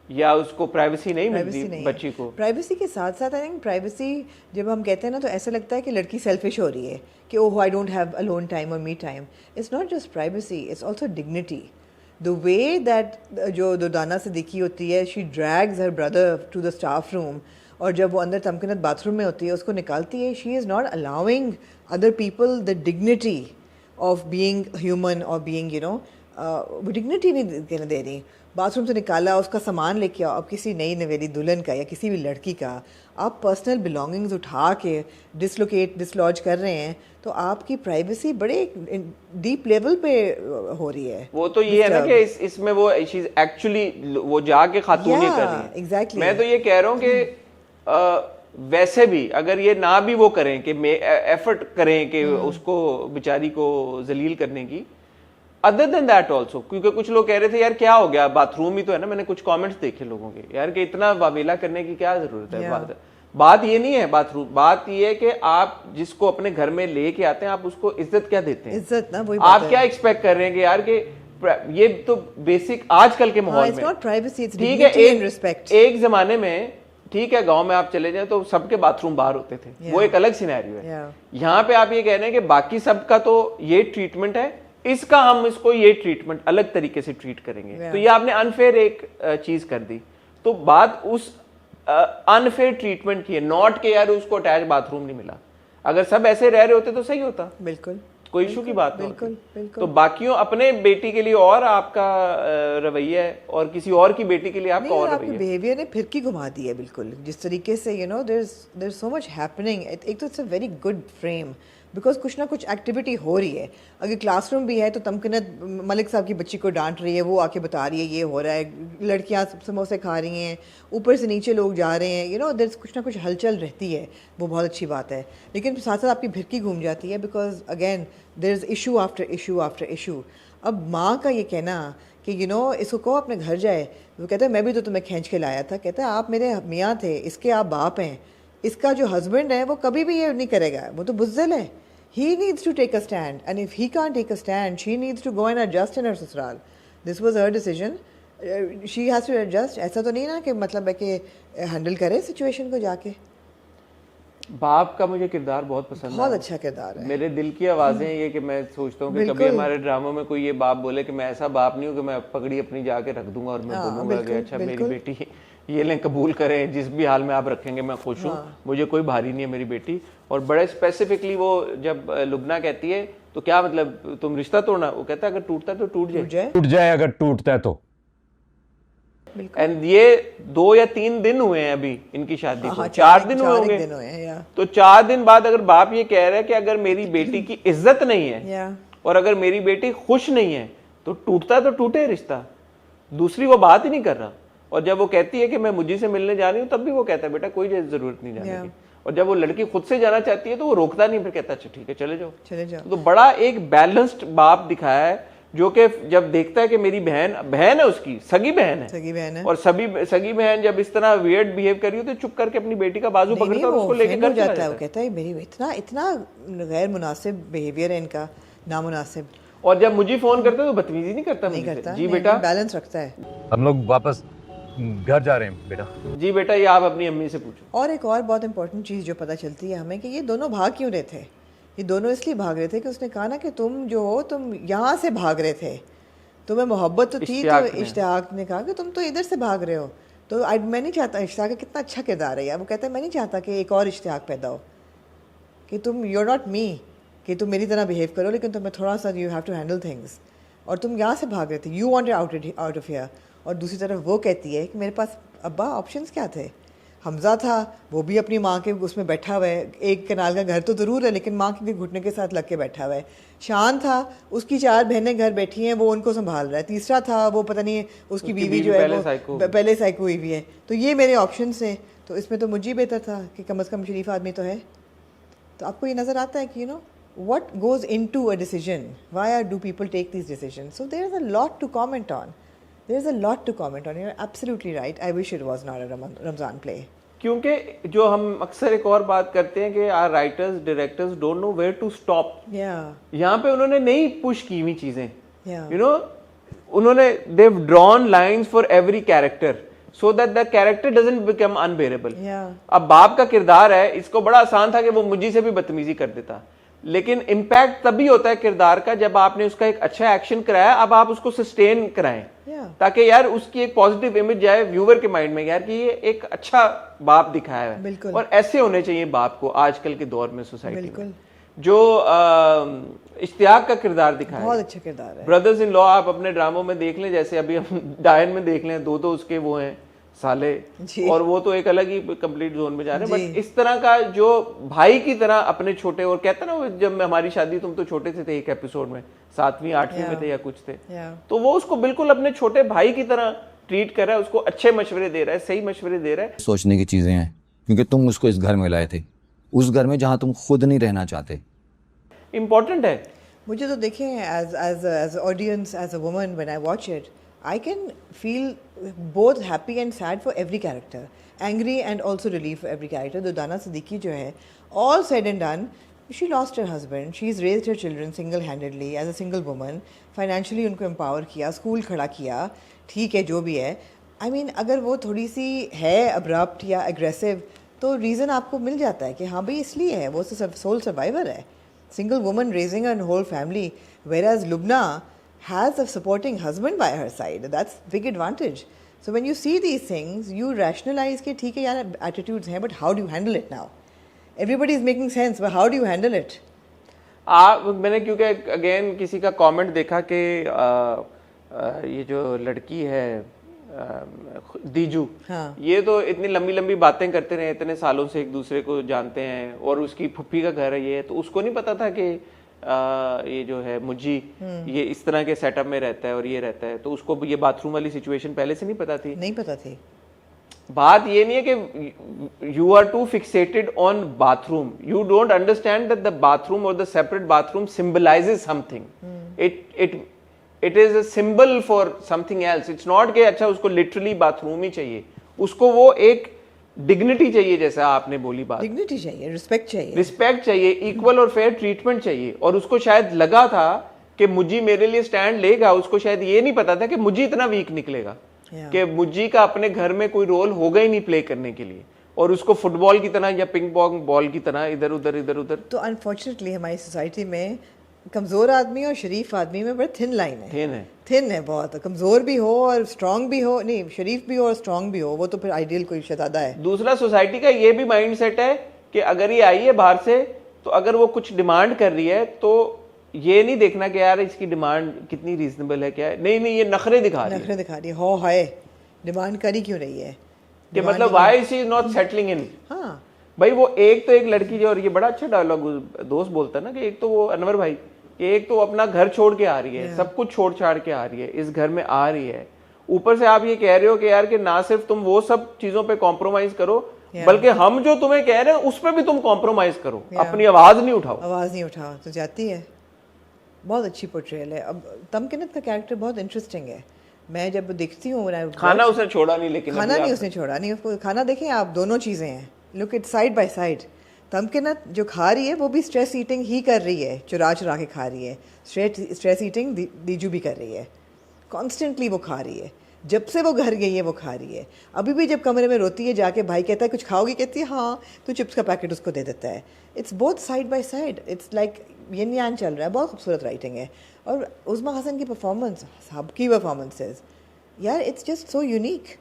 या उसको प्राइवेसी नहीं मिलती बच्ची को. प्राइवेसी के साथ साथ आई थिंक प्राइवेसी जब हम कहते हैं ना तो ऐसा लगता है कि लड़की सेल्फिश हो रही है कि oh I don't have alone time और me time. It's not just privacy, it's also dignity. The way that जो दुर्दाना सिद्दीकी होती है, she drags her brother to the staff room, और जब वो अंदर तमकिनत बाथरूम में होती है उसको निकालती है, she is not allowing other people the dignity of being human और बीइंग वो डिग्निटी नहीं कहने दे रही. बाथरूम से निकाला, उसका सामान लेके आओ. अब किसी नई नवेली दुल्हन का या किसी भी लड़की का आप पर्सनल बिलोंगिंग्स उठा के डिसलॉज कर रहे हैं तो आपकी प्राइवेसी बड़े डीप लेवल पे हो रही है. वो तो ये है ना कि इसमें वो शी इज एक्चुअली वो जाके खातून ही कर रही है. एग्जैक्टली. मैं तो ये कह रहा हूँ कि वैसे भी अगर ये ना भी वो करें कि एफर्ट करें कि उसको बेचारी को जलील करने की, अदर देन दैट ऑल्सो, क्योंकि कुछ लोग कह रहे थे यार क्या हो गया, बाथरूम ही तो है ना. मैंने कुछ कमेंट्स देखे लोगों के, यार कि इतना वावेला करने की क्या जरूरत है. बात ये नहीं है बाथरूम, बात ये है कि आप जिसको अपने घर में लेके आते हैं आप उसको इज्जत क्या देते हैं. इज्जत ना वही आप क्या एक्सपेक्ट कर रहे हैं कि यार कि ये तो बेसिक आजकल के माहौल में ठीक है. एक जमाने में ठीक है गांव में आप चले जाए तो सबके बाथरूम बाहर होते थे, वो एक अलग सिनेरियो है. यहाँ पे आप ये कह रहे हैं कि बाकी सबका तो ये ट्रीटमेंट है, इसका हम इसको ये ट्रीटमेंट अलग तरीके से ट्रीट करेंगे। तो ये आपने अनफेयर एक चीज कर दी। तो बात उस अनफेयर ट्रीटमेंट की है, नॉट के यार उसको अटैच बाथरूम नहीं मिला। अगर सब ऐसे रह रहे होते तो सही होता, बिल्कुल कोई इशू की बात नहीं। बिल्कुल। तो बाकियों अपने बेटी के लिए और आपका रवैया है और किसी और की बेटी के लिए आपका और आपके रवैया। बिहेवियर ने फिरकी घुमा दी है बिल्कुल, जिस तरीके से there is so much happening. एक तो it's a very good frame because कुछ ना कुछ एक्टिविटी हो रही है। अगर क्लासरूम भी है तो तमकिनत मलिक साहब की बच्ची को डांट रही है, वो आके बता रही है ये हो रहा है, लड़कियां समोसे खा रही हैं, ऊपर से नीचे लोग जा रहे हैं, देयर कुछ ना कुछ हलचल रहती है, वो बहुत अच्छी बात है। लेकिन साथ साथ आपकी भिड़की घूम जाती है because again there is issue after issue after issue. अब माँ का ये कहना कि इसको कहो अपने घर जाए, वो कहता है मैं भी तो तुम्हें खींच के लाया था, कहता है आप मेरे मियाँ थे, इसके आप बाप हैं, इसका जो हस्बैंड है वो कभी भी ये नहीं करेगा, वो तो बुज़्दिल है। He needs to take a stand, and if he can't take a stand, she needs to go and adjust in her ससुराल. This was her decision. She has to adjust. ऐसा तो नहीं ना कि मतलब है कि हैंडल करे सिचुएशन को जाके। बाप का मुझे किरदार बहुत पसंद है, बहुत अच्छा किरदार है। मेरे दिल की आवाज़ें ये कि मैं सोचता हूँ कि कभी हमारे ड्रामों में कोई ये बाप बोले कि मैं ऐसा बाप नहीं हूँ कि मैं पगड़ी अपनी जाके रख दूंगा और मैं बोलूँगा कि अच्छा मेरी बेटी ये लें कबूल करें, जिस भी हाल में आप रखेंगे मैं खुश हूँ, मुझे कोई भारी नहीं है मेरी बेटी। और बड़े स्पेसिफिकली वो जब लुबना कहती है तो क्या मतलब तुम रिश्ता तोड़ना, वो कहता है अगर टूटता है तो टूट जाए अगर टूटता है तो। एंड ये 2 या 3 दिन हुए हैं अभी इनकी शादी को, 4 दिन हुए होंगे। तो 4 दिन बाद अगर बाप ये कह रहा है कि अगर मेरी बेटी की इज्जत नहीं है और अगर मेरी बेटी खुश नहीं है तो टूटता तो टूटे रिश्ता, दूसरी वो बात ही नहीं कर रहा। और जब वो कहती है कि मैं मुझी से मिलने जा रही हूँ तब भी वो कहता है बेटा कोई जरूरत नहीं जाने की। और जब वो लड़की खुद से जाना चाहती है तो वो रोकता नहीं, फिर कहता अच्छा ठीक है चले जाओ। तो बड़ा एक बैलेंस्ड बाप दिखाया है जो कि जब देखता है कि मेरी बहन है उसकी सगी बहन है और सगी बहन जब इस तरह वियर्ड बिहेव कर रही हो तो चुप करके अपनी बेटी का बाजू पकड़ता है और उसको लेके घर जाता है। वो कहता है मेरी इतना गैर मुनासिब बिहेवियर है इनका, नामुनासिब। और जब मुझे फोन करता है तो बदतमीजी नहीं करता, जी बेटा बैलेंस रखता है। हम लोग वापस घर जा रहे हैं बेटा। जी बेटा ये आप अपनी अम्मी से पूछो। और एक और बहुत इंपॉर्टेंट चीज़ जो पता चलती है हमें कि ये दोनों भाग क्यों रहे थे। ये दोनों इसलिए भाग रहे थे कि उसने कहा ना कि तुम जो हो तुम यहाँ से भाग रहे थे, तुम्हें मोहब्बत तो थी, तो इश्तियाक ने कहा कि तुम तो इधर से भाग रहे हो। तो मैं नहीं चाहता, इश्तियाक का कितना अच्छा किरदार है यार, वो कहता है मैं नहीं चाहता कि एक और इश्तियाक पैदा हो, कि तुम यू आर नॉट मी, कि तुम मेरी तरह बिहेव करो, लेकिन तुम्हें थोड़ा सा you have to handle things. और तुम यहाँ से भाग रहे थे, you wanted out of here. और दूसरी तरफ वो कहती है कि मेरे पास अब्बा ऑप्शंस क्या थे। हमज़ा था, वो भी अपनी माँ के उसमें बैठा हुआ है, एक कनाल का घर तो ज़रूर है लेकिन माँ के घुटने के साथ लग के बैठा हुआ है। शान था, उसकी 4 बहनें घर बैठी हैं, वो उनको संभाल रहा है। तीसरा था वो पता नहीं उसकी बीवी जो है वो पहले साइको हुई भी है। तो ये मेरे ऑप्शंस हैं, तो इसमें तो मुझे बेहतर था कि कम अज़ कम शरीफ आदमी तो है। तो आपको ये नज़र आता है कि what goes into a decision, why do people take these decisions? So there's a lot to comment on. You're absolutely right. I wish it was not a Ramzan play. क्योंकि जो हम अक्सर एक और बात करते हैं कि are writers directors don't know where to stop. यहाँ पे उन्होंने नहीं पुश की हुई चीजें, उन्होंने they've drawn lines for every character so that the character doesn't become unbearable. अब बाप का किरदार है, इसको बड़ा आसान था कि वो मुझी से भी बदतमीजी कर देता, लेकिन इम्पैक्ट तभी होता है किरदार का जब आपने उसका एक अच्छा एक्शन कराया। अब आप उसको सस्टेन कराएं ताकि यार उसकी एक पॉजिटिव इमेज जाए व्यूअर के माइंड में, यार कि ये एक अच्छा बाप दिखाया है। और ऐसे होने चाहिए बाप को आजकल के दौर में सोसाइटी में। जो इश्तियाक का किरदार दिखाया बहुत अच्छा किरदार है। ब्रदर्स इन लॉ आप अपने ड्रामों में देख लें, जैसे अभी हम डायन में देख लें, 2 तो उसके वो हैं साले और वो तो एक अलग ही कंप्लीट जोन में जा रहे हैं। बट इस तरह का जो भाई की तरह अपने छोटे, और कहता ना जब हमारी शादी तुम तो छोटे से थे, एक एपिसोड में 7वीं 8वीं में थे या कुछ थे, तो वो उसको बिल्कुल अपने छोटे भाई की तरह ट्रीट कर रहा है, उसको अच्छे मशवरे दे रहा है, सही मशवरे दे रहा है। सोचने की चीजें हैं क्योंकि तुम उसको इस घर में लाए थे, उस घर में जहां तुम खुद नहीं रहना चाहते। इम्पोर्टेंट है। मुझे तो देखें as audience, as a woman, when I watch it I can feel both happy and sad for every character, angry and also relief for every character. Dudana Siddiqui जो है, all said and done, she lost her husband, she's raised her children single-handedly as a single woman, financially उनको empower किया, school खड़ा किया, ठीक है जो भी है। I mean अगर वो थोड़ी सी है abrupt या aggressive तो reason आपको मिल जाता है कि हाँ भाई इसलिए है, वो सोल सर्वाइवर है, single woman raising her whole family, whereas Lubna has a supporting husband by her side. That's big advantage. So when you see these things, you rationalize कि ठीक है यार attitudes हैं, but how do you handle it now? Everybody is making sense, but how do you handle it? मैंने क्योंकि again किसी का comment देखा कि ये जो लड़की है दीजू, हाँ. ये तो इतनी लंबी लंबी बातें करते रहे, इतने सालों से एक दूसरे को जानते हैं और उसकी फुप्पी का घर है ये, तो उसको नहीं पता था कि ये जो है मुझी ये इस तरह के सेटअप में रहता है और ये रहता है, तो उसको ये बाथरूम वाली सिचुएशन पहले से नहीं पता थी? नहीं पता थी। बात ये नहीं है कि you are too fixated on bathroom, you don't understand that the bathroom और the separate bathroom symbolizes something. It is a symbol for something else. It's not कि अच्छा उसको लिटरली बाथरूम ही चाहिए, उसको वो एक डिग्निटी चाहिए, जैसा आपने बोली बात, डिग्निटी चाहिए, रिस्पेक्ट चाहिए, रिस्पेक्ट चाहिए, इक्वल और फेयर ट्रीटमेंट चाहिए। और उसको शायद लगा था कि मुझे मेरे लिए स्टैंड लेगा, उसको शायद ये नहीं पता था कि मुझे इतना वीक निकलेगा कि मुझे का अपने घर में कोई रोल होगा ही नहीं प्ले करने के लिए, और उसको फुटबॉल की तरह या पिंग पोंग बॉल की तरह इधर उधर। तो अनफॉर्चुनेटली हमारी सोसाइटी में कमजोर आदमी और शरीफ आदमी में बड़ा थिन लाइन है। थिन है बहुत, कमजोर भी हो और स्ट्रांग भी हो, नहीं शरीफ भी हो और स्ट्रांग भी हो, वो तो फिर आइडियल कोई शहजादा है। दूसरा सोसाइटी का ये भी माइंडसेट है कि अगर ये आई है बाहर से, तो अगर वो कुछ डिमांड कर रही है तो ये नहीं देखना कि यार इसकी डिमांड कितनी रीजनेबल है, क्या है, नहीं ये नखरे दिखा रही है, हो हाय डिमांड करी क्यों रही है, कि मतलब why she is not settling in. हाँ भाई वो एक लड़की जो, और ये बड़ा अच्छा डायलॉग दोस्त बोलता है ना, कि एक तो वो अनवर भाई, एक तो अपना घर छोड़ के आ रही है, सब कुछ छोड़ छाड़ के आ रही है, इस घर में आ रही है, ऊपर से आप ये कह रहे हो कि यार कि ना सिर्फ तुम वो सब चीजों पे कॉम्प्रोमाइज करो, बल्कि हम जो तुम्हें कह रहे हैं उस पर भी तुम कॉम्प्रोमाइज करो, अपनी आवाज नहीं उठाओ तो जाती है। बहुत अच्छी पोर्ट्रेयल है। अब तमकिनत का कैरेक्टर बहुत इंटरेस्टिंग है। मैं जब देखती हूँ, खाना उसने छोड़ा नहीं, लेकिन खाना नहीं उसने छोड़ा नहीं, उसको खाना देखें आप, दोनों चीज़ें हैं, look it side by side. Tamkinat जो खा रही है वो भी स्ट्रेस ईटिंग ही कर रही है, चुरा के खा रही है, स्ट्रेस ईटिंग दीजू भी कर रही है, कॉन्स्टेंटली वो खा रही है, जब से वो घर गई है वो खा रही है। अभी भी जब कमरे में रोती है जाके, भाई कहता है कुछ खाओगी, कहती है हाँ, तो चिप्स का पैकेट उसको दे देता है। It's both side by side, it's like yin yang चल रहा है। बहुत खूबसूरत राइटिंग है। और उज़्मा हसन की परफॉर्मेंस, सबकी परफॉर्मेंसेस यार, it's just so unique.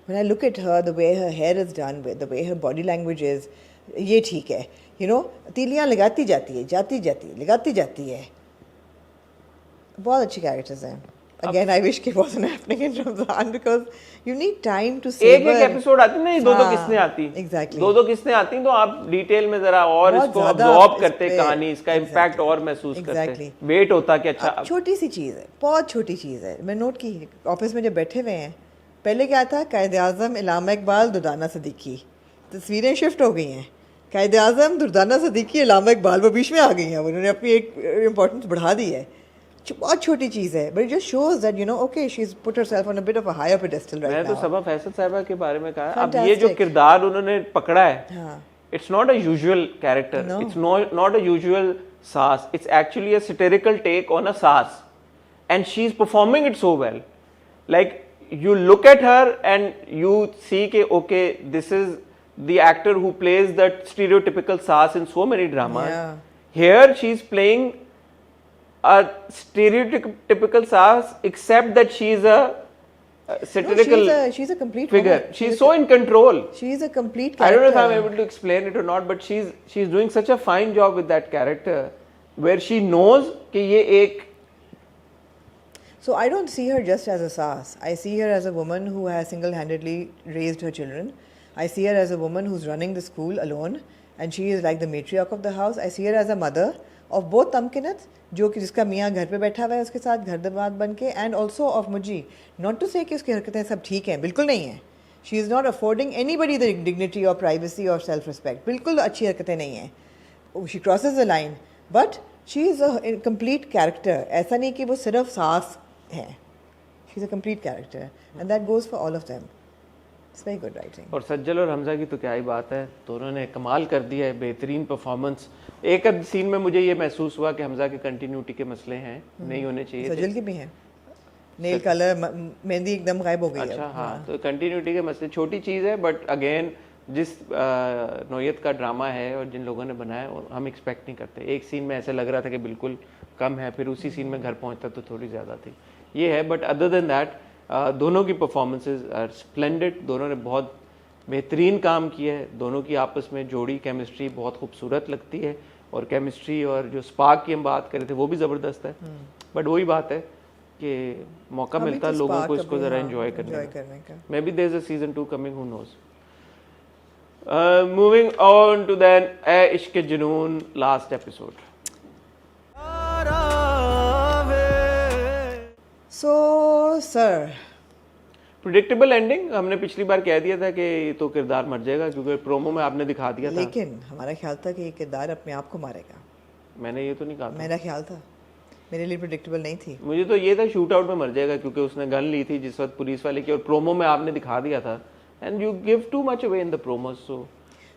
When I look at her, the way her here is done with, the way her body language is, ये ठीक है, यू नो, तीलियाँ लगाती जाती है, लगाती जाती है। बहुत अच्छी कैरेक्टर्स हैं। Again, I wish it wasn't happening in Ramzan because you need time to savor. एक एपिसोड आती ना, दो किस्में आती, exactly. दो किस्में आती तो आप डिटेल में जरा और इसको अब्सॉर्ब करते, कहानी इसका इम्पैक्ट और महसूस करते, वेट होता कि अच्छा। छोटी सी चीज़ है, बहुत छोटी चीज़ है, मैं नोट की, ऑफिस में जब बैठे हुए हैं, पहले क्या था, कायद-ए-आज़म इलामा इकबाल दुर्दाना सिद्दीकी, तस्वीरें शिफ्ट हो गई हैं, कायद-ए-आज़म दुर्दाना सिद्दीकी इलामा इकबाल वो बीच में आ गई हैं, उन्होंने अपनी एक इम्पोर्टेंस बढ़ा दी है। बहुत छोटी चीज़ है, but it just shows that, you know, okay, she's put herself on a bit of a higher pedestal right now. मैं तो सबा फैसल साहिबा के बारे में कहा, अब ये जो किरदार उन्होंने पकड़ा है, it's not a usual character, it's not a usual sass, it's actually a satirical take on a sass, and she's performing it so well. Like you look at her and you see कि okay, this is the actor who plays that stereotypical sass in so many dramas. Here she's playing a stereotypical sass, except that she's a satirical she's a complete figure. woman. She's so in control. She's a complete character. I don't know if I'm able to explain it or not, but she's doing such a fine job with that character, where she knows कि ये एक. So I don't see her just as a sass. I see her as a woman who has single-handedly raised her children. I see her as a woman who's running the school alone, and she is like the matriarch of the house. I see her as a mother of both Tamkinat, जो कि जिसका मियाँ घर पे बैठा हुआ है उसके साथ घर दरबार बन के, एंड ऑल्सो ऑफ मुजी। नॉट टू से कि उसकी हरकतें सब ठीक हैं, बिल्कुल नहीं है। She is not affording anybody the dignity और प्राइवेसी और सेल्फ रिस्पेक्ट, बिल्कुल अच्छी हरकतें नहीं हैं। She crosses the line, but she is a complete character. ऐसा नहीं कि वो सिर्फ सास हैं, she is a complete character, and that goes for all of them. It's very good writing. और सज्जल और हमजा की तो क्या ही बात है, दोनों ने कमाल कर दिया है, बेहतरीन परफॉर्मेंस। एक सीन में मुझे ये महसूस हुआ कि हमजा के कंटिन्यूटी के मसले हैं, नहीं होने चाहिए। सज्जल के भी हैं, नेल कलर, मेहंदी एकदम गायब हो गई है। अच्छा हाँ, तो कंटिन्यूटी के मसले छोटी चीज़ है, बट अगेन जिस नौयत का ड्रामा है और जिन लोगों ने बनाया वो हम एक्सपेक्ट नहीं करते। एक सीन में ऐसे लग रहा था कि बिल्कुल कम है, फिर उसी सीन में घर पहुंचता तो थोड़ी ज़्यादा थी, ये है। बट अदर देन दैट दोनों की परफॉर्मेंसेज आर स्प्लेंडेड, दोनों ने बहुत बेहतरीन काम किया है। दोनों की आपस में जोड़ी केमिस्ट्री बहुत खूबसूरत लगती है, और केमिस्ट्री और जो स्पार्क की हम बात कर रहे थे वो भी ज़बरदस्त है। बट वही बात है कि मौका मिलता है लोगों को इसको ज़रा एंजॉय करने का। Maybe there is a season 2 coming, who knows. Moving on to then ए Ishq Junoon last episode. So sir, predictable ending. हमने पिछली बार कह दिया था कि तो किरदार मर जाएगा, क्योंकि प्रोमो में आपने दिखा दिया था। लेकिन हमारा ख्याल था कि ये किरदार अपने आप को मारेगा। मैंने ये तो नहीं कहा था। मेरा ख्याल था, मेरे लिए प्रिडिक्टेबल नहीं थी। मुझे तो ये था शूट आउट में मर जाएगा, क्योंकि उसने गन ली थी जिस वक्त पुलिस वाले की, और प्रोमो में आपने दिखा दिया था। And you give too much away in the promos, so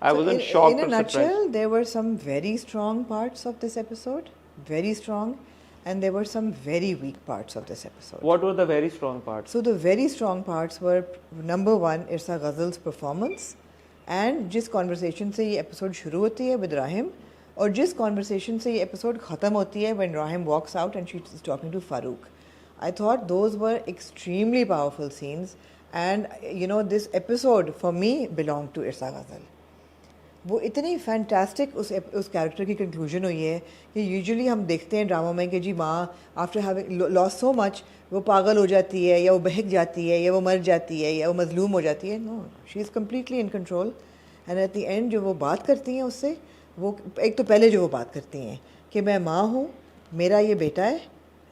I wasn't shocked In a or surprised. nutshell, there were some very strong parts of this episode, very strong, and there were some very weak parts of this episode. What were the very strong parts? So the very strong parts were, number one, Irsa Ghazal's performance, and जिस conversation से ये episode शुरू होती है with Rahim, और जिस conversation से ये episode ख़त्म होती है when Rahim walks out and she is talking to Farooq. I thought those were extremely powerful scenes, and you know this episode for me belonged to Irsa Ghazal. वो इतनी fantastic उस character की conclusion हुई है कि usually हम देखते हैं ड्रामा में कि जी माँ after having loss so much वो पागल हो जाती है, या वो बहक जाती है, या वो मर जाती है, या वो मजलूम हो जाती है। No, she is completely in control. And at the end जो वो बात करती हैं उससे, वो एक तो पहले जो वो बात करती हैं कि मैं माँ हूँ, मेरा ये बेटा है,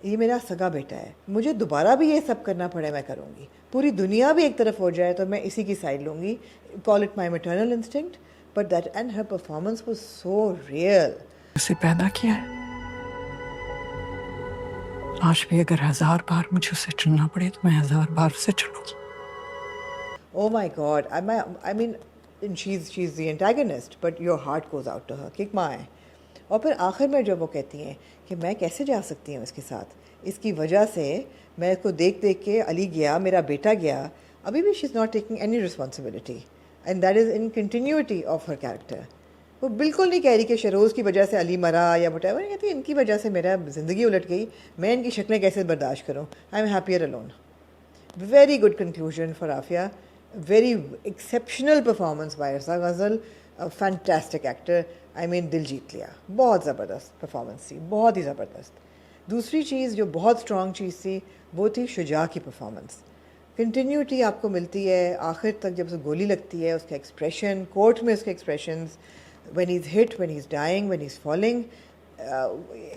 ये मेरा सगा बेटा है, मुझे दोबारा भी ये सब करना पड़े मैं करूँगी, पूरी दुनिया भी एक तरफ हो जाए तो मैं इसी की साइड लूँगी। Call it my maternal instinct, but that and her performance was so real. उसे पैदा किया है, आज भी अगर 1000 बार मुझे उसे चुनना पड़े तो मैं 1000 बार उसे चुनूंगी। Oh my God! I mean, and she's the antagonist, but your heart goes out to her. Kick माँ है। और फिर आखिर में जब वो कहती हैं कि मैं कैसे जा सकती हूँ इसके साथ, इसकी वजह से मैं इसको देख देख के अली गया, मेरा बेटा गया, अभी भी she's not taking any responsibility. And that is in continuity of her character. वो बिल्कुल नहीं कह रही कि शरोज़ की वजह से अली मरा या whatever, कहती इनकी वजह से मेरा ज़िंदगी उलट गई, मैं इनकी शक्लें कैसे बर्दाश्त करूँ, I am happier alone. Very good conclusion for Afia, very exceptional performance by Irsa Ghazal, fantastic actor, I mean दिल जीत लिया, बहुत ज़बरदस्त परफॉर्मेंस थी, बहुत ही ज़बरदस्त। दूसरी चीज़ जो बहुत स्ट्रॉन्ग चीज़ थी वो थी शुजा की परफॉर्मेंस। कंटिन्यूटी आपको मिलती है आखिर तक, जब उसे गोली लगती है उसका एक्सप्रेशन, कोर्ट में उसके expressions, when he is hit, when he is dying, when he is falling,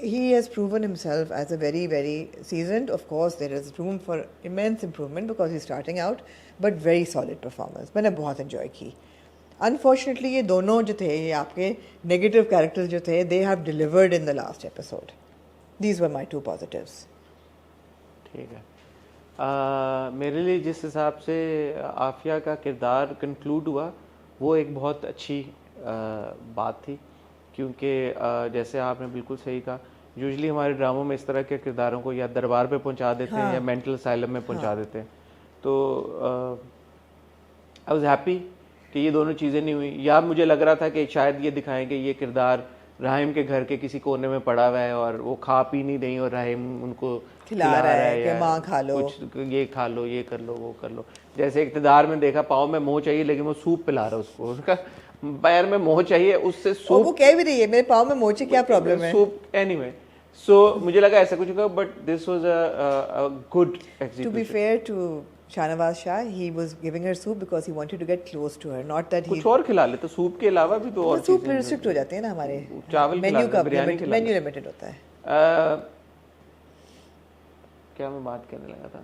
he has proven himself as a very very seasoned. Of course there is room for immense improvement because he's starting out, but very solid performance. मैंने बहुत enjoy की। Unfortunately ये दोनों जो थे, ये आपके negative characters जो थे, they have delivered in the last episode. These were my two positives. ठीक है। मेरे लिए जिस हिसाब से आफिया का किरदार कंक्लूड हुआ वो एक बहुत अच्छी बात थी, क्योंकि जैसे आपने बिल्कुल सही कहा, यूजुअली हमारे ड्रामों में इस तरह के किरदारों को या दरबार पे पहुंचा देते हैं या मेंटल असाइलम में पहुंचा देते हैं। तो आई वाज हैप्पी कि ये दोनों चीज़ें नहीं हुई। या मुझे लग रहा था कि शायद ये दिखाएं कि ये किरदार राहिम के घर के किसी कोने में पड़ा हुआ है और वो खा पी नहीं रही और राहिम उनको खिला रहा है कि माँ खा लो, कुछ ये खा लो, ये कर लो, वो कर लो। जैसे इक़्तिदार में देखा पाँव में मोह चाहिए लेकिन वो सूप पिला रहा है उसको, उसका पैर में मोह चाहिए, उससे सूप, वो कह भी रही है मेरे पाँव में मोह चाहिए, क्या प्रॉब्लम है, सूप। एनीवे, सो मुझे लगा ऐसा कुछ होगा, but this was a good execution. To be fair to Shahnawaz Shah, he was giving her soup because he wanted to get close to her, not that he कुछ और खिला ले, तो सूप के अलावा भी तो और सूप रिस्ट्रिक्ट हो जाते हैं ना हमारे, चावल मेन्यू का मेन्यू लिमिटेड होता है। क्या मैं बात करने लगा था,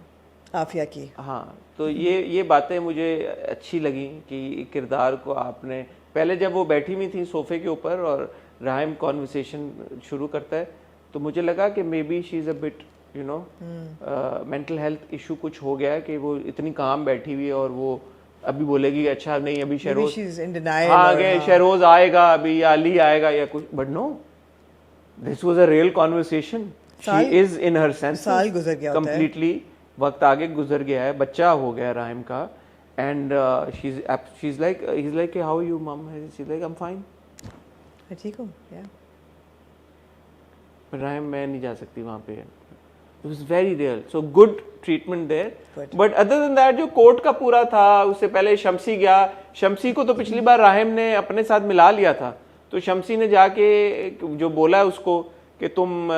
आफिया की। हाँ, तो ये बातें मुझे अच्छी लगी कि किरदार को आपने पहले जब वो बैठी हुई थी सोफे के ऊपर और राहिम कॉन्वर्सेशन शुरू करता है, तो मुझे लगा कि may be she is a bit you know mental health issue कुछ हो गया है कि वो इतनी काम बैठी हुई है और वो अभी बोलेगी अच्छा नहीं अभी शहरोज आगे शहरोज आएगा अभी या अली आएगा या कुछ, but no, this was a real conversation, she is in her sense, साल गुजर गया कंप्लीटली, वक्त आगे गुजर गया है, बच्चा हो गया राहिम का, and he's like, how are you mom? She's like, I'm fine. मैं ठीक हूँ, yeah. But राहिम मैं नहीं जा सकती वहाँ पे. It was very real. So good treatment there. Good. But other than that जो कोर्ट का पूरा था, उससे पहले शम्सी गया. शम्सी को तो पिछली बार राहिम ने अपने साथ मिला लिया था. तो शम्सी ने जाके जो बोला है उसको कि तुम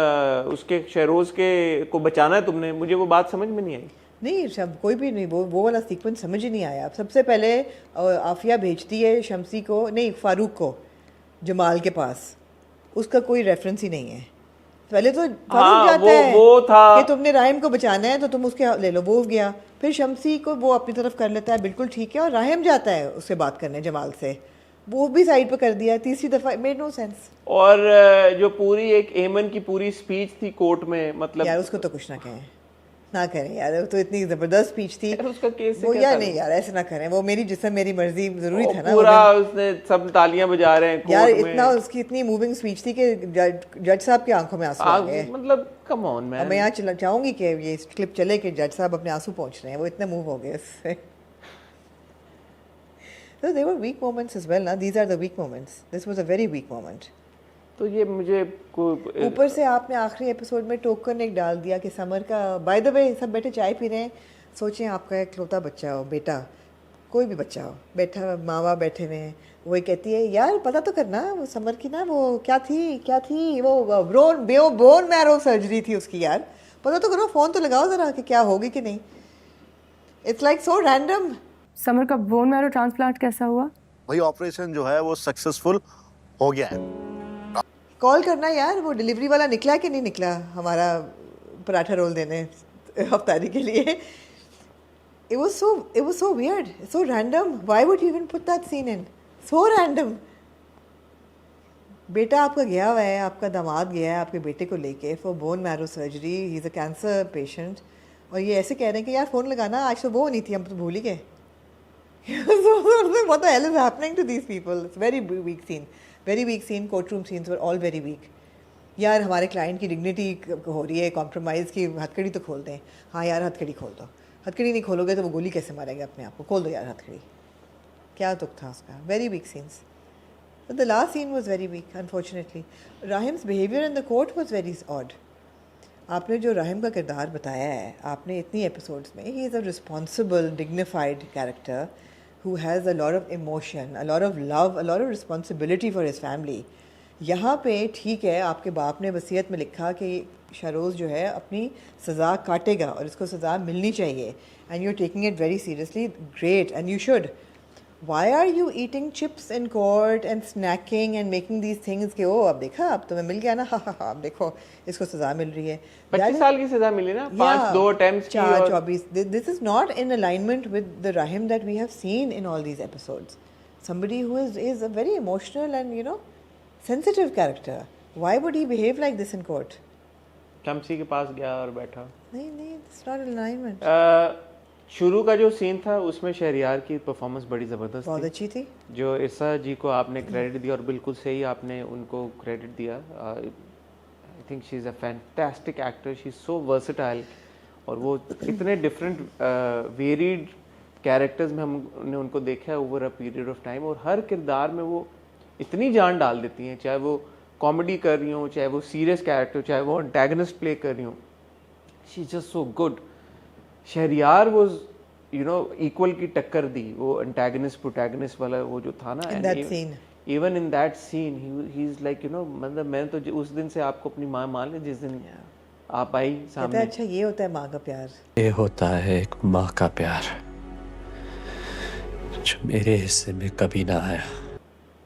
उसके शहरोज के को बचाना है तुमने, मुझे वो बात समझ में नहीं आई. नहीं शब कोई भी नहीं, वो वाला सीक्वेंस समझ ही नहीं आया. सबसे पहले आफिया भेजती है शम्सी को, नहीं फारूक को जमाल के पास. उसका कोई रेफरेंस ही नहीं है. पहले तो फारूक जाता है वो था कि तुमने राहिम को बचाना है तो तुम उसके ले लो, वो गया. फिर शम्सी को वो अपनी तरफ कर लेता है, बिल्कुल ठीक है. और राहिम जाता है उससे बात करने जमाल से, वो भी साइड पर कर दिया. तीसरी दफ़ा मेड नो सेंस. और जो पूरी एक एमन की पूरी स्पीच थी कोर्ट में, मतलब यार उसको तो कुछ ना कहें, ना करें यार. वो तो इतनी ज़बरदस्त स्पीच थी. उसका केस वो यार नहीं यार ऐसे ना करें. वो मेरी जिस्म मेरी मर्जी जरूरी था ना. पूरा उसने सब तालियां बजा रहे हैं यार कोर्ट में. इतना उसकी इतनी मूविंग स्पीच थी कि जज साहब की आंखों में आंसू आ गए. मतलब कम ऑन मैन. मैं यहाँ चाहूंगी कि ये क्लिप चले कि जज साहब अपने आंसू पहुंच रहे हैं. वो इतने मूव हो गए उससे. So they were weak moments as well. ना these are the weak moments. This was a very weak moment. तो ये मुझे ऊपर से आपने आखिरी एपिसोड में टोकन एक डाल दिया कि समर का, बाय द वे सब बैठे चाय पी रहे हैं. सोचें आपका एक इकलौता बच्चा हो, बेटा कोई भी बच्चा हो, बैठा माँ बाप बैठे हुए हैं. वही कहती है यार पता तो करना वो समर की ना वो क्या थी वो बोन मैरो सर्जरी थी उसकी. यार पता तो करो, फ़ोन तो लगाओ ज़रा कि क्या होगी कि नहीं. It's like so random. Summer का बोन मैरो ट्रांसप्लांट कैसा हुआ? भाई ऑपरेशन जो है वो सक्सेसफुल हो गया है. कॉल करना यार, वो डिलीवरी वाला निकला कि नहीं निकला हमारा पराठा रोल देने हफ्तारी के लिए. It was so weird, so random. Why would you even put that scene in? So random. बेटा आपका गया हुआ है, आपका दामाद गया है आपके बेटे को लेके for bone marrow surgery. He is a cancer patient. और ये ऐसे कह रहे हैं कि यार फ़ोन लगाना, आज तो वो नहीं थी, हम तो भूल ही गए. What the hell is happening to these people? It's very weak scene. Very weak scene. Courtroom scenes were all very weak. यार हमारे क्लाइंट की डिग्निटी हो रही है कॉम्प्रोमाइज़ की, हथकड़ी तो खोल दें. हाँ यार हथकड़ी खोल दो. हथकड़ी नहीं खोलोगे तो वो गोली कैसे मारेंगे अपने आप को. खोल दो यार हथकड़ी. क्या दुख था उसका. Very weak scenes. But the last scene was very weak, unfortunately. Rahim's behavior in the court was very odd. आपने जो राहिम का किरदार बताया है आपने इतनी एपिसोड्स में, he is a responsible, dignified character who has a lot of emotion, a lot of love, a lot of responsibility for his family. यहाँ पे ठीक है आपके बाप ने वसीयत में लिखा कि शरोज़ जो है अपनी सज़ा काटेगा और इसको सज़ा मिलनी चाहिए. And you're taking it very seriously. Great, and you should. Why are you eating chips in court and snacking and making these things कि ओ अब देखा अब तुम्हें मिल गया ना, हाँ अब देखो इसको सज़ा मिल रही है. 25 साल की सज़ा मिली ना, 5-2 अटेम्प्ट्स की और 24. This is not in alignment with the Rahim that we have seen in all these episodes. Somebody who is a very emotional and sensitive character. Why would he behave like this in court? Shamsi के पास गया और बैठा. नहीं it's not in alignment. शुरू का जो scene था उसमें शहरियार की परफॉर्मेंस बड़ी ज़बरदस्त बहुत अच्छी थी. जो इरसा जी को आपने क्रेडिट दिया और बिल्कुल सही आपने उनको क्रेडिट दिया. I think she is a fantastic actor. She is so versatile और वो इतने डिफरेंट वेरीड कैरेक्टर्स में हमने उनको देखा है over a period of time. और हर किरदार में वो इतनी जान डाल देती हैं, चाहे वो कॉमेडी कर रही हूँ, चाहे वो सीरियस कैरेक्टर, चाहे वो एंटेगनिस्ट प्ले कर रही हूँ. She is just so good. Shahryar was equal की टक्कर दी वो एंटेगनिस्ट प्रोटैगनिस्ट वाला वो जो था ना. Even in that scene he is like मतलब मैं तो उस दिन से आपको अपनी माँ मान ली जिस दिन आप आई सामने. अच्छा ये होता है माँ का प्यार. ये होता है एक माँ का प्यार जो मेरे हिस्से में कभी ना आया.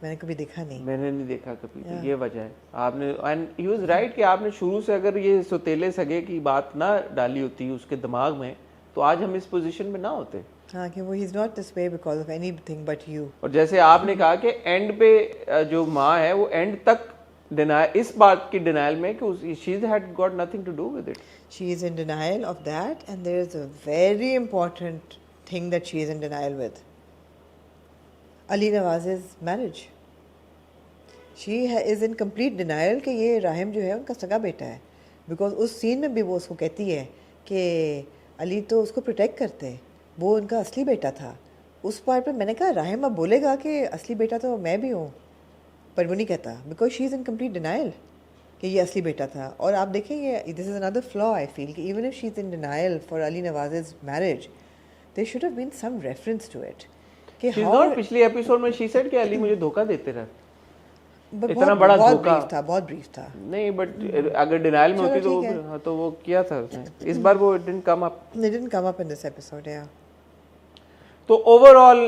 मैंने कभी देखा नहीं. मैंने नहीं देखा कभी. तो ये वजह है आपने. एंड ही वाज राइट कि आपने शुरू से अगर ये सौतेले सगे की बात ना डाली होती उसके दिमाग में तो आज हम इस पोजीशन में ना होते. हाँ कि वो he is not this way because of anything but you. और जैसे आपने कहा कि एंड पे जो माँ है वो एंड तक डिनाई इस बात की डिनाइल में कि she had got nothing to do with it. She is in denial of that and there is a very important thing that she is in denial with. Ali Nawaz's marriage. She is in complete denial कि ये राहिम जो है उनका सगा बेटा है. Because उस scene में भी वो उसको कहती है कि अली तो उसको प्रोटेक्ट करते, वो उनका असली बेटा था. उस पार्ट पे मैंने कहा राहिम अब बोलेगा कि असली बेटा तो मैं भी हूँ, पर वो नहीं कहता because she is in complete denial कि ये असली बेटा था. और आप देखें ये this is another flaw I feel कि even if she is in denial for Ali Nawaz's marriage there should have been some reference to it कि She's हाउ not, पिछली एपिसोड में शी सेड कि अली मुझे धोखा देते रहे. इतना बड़ा धोखा बहुत ब्रीफ था. नहीं, बट अगर डिनाइल में होती तो हाँ, तो वो किया था उसने. इस बार वो didn't come up. It didn't come up in this episode, yeah. तो ओवरऑल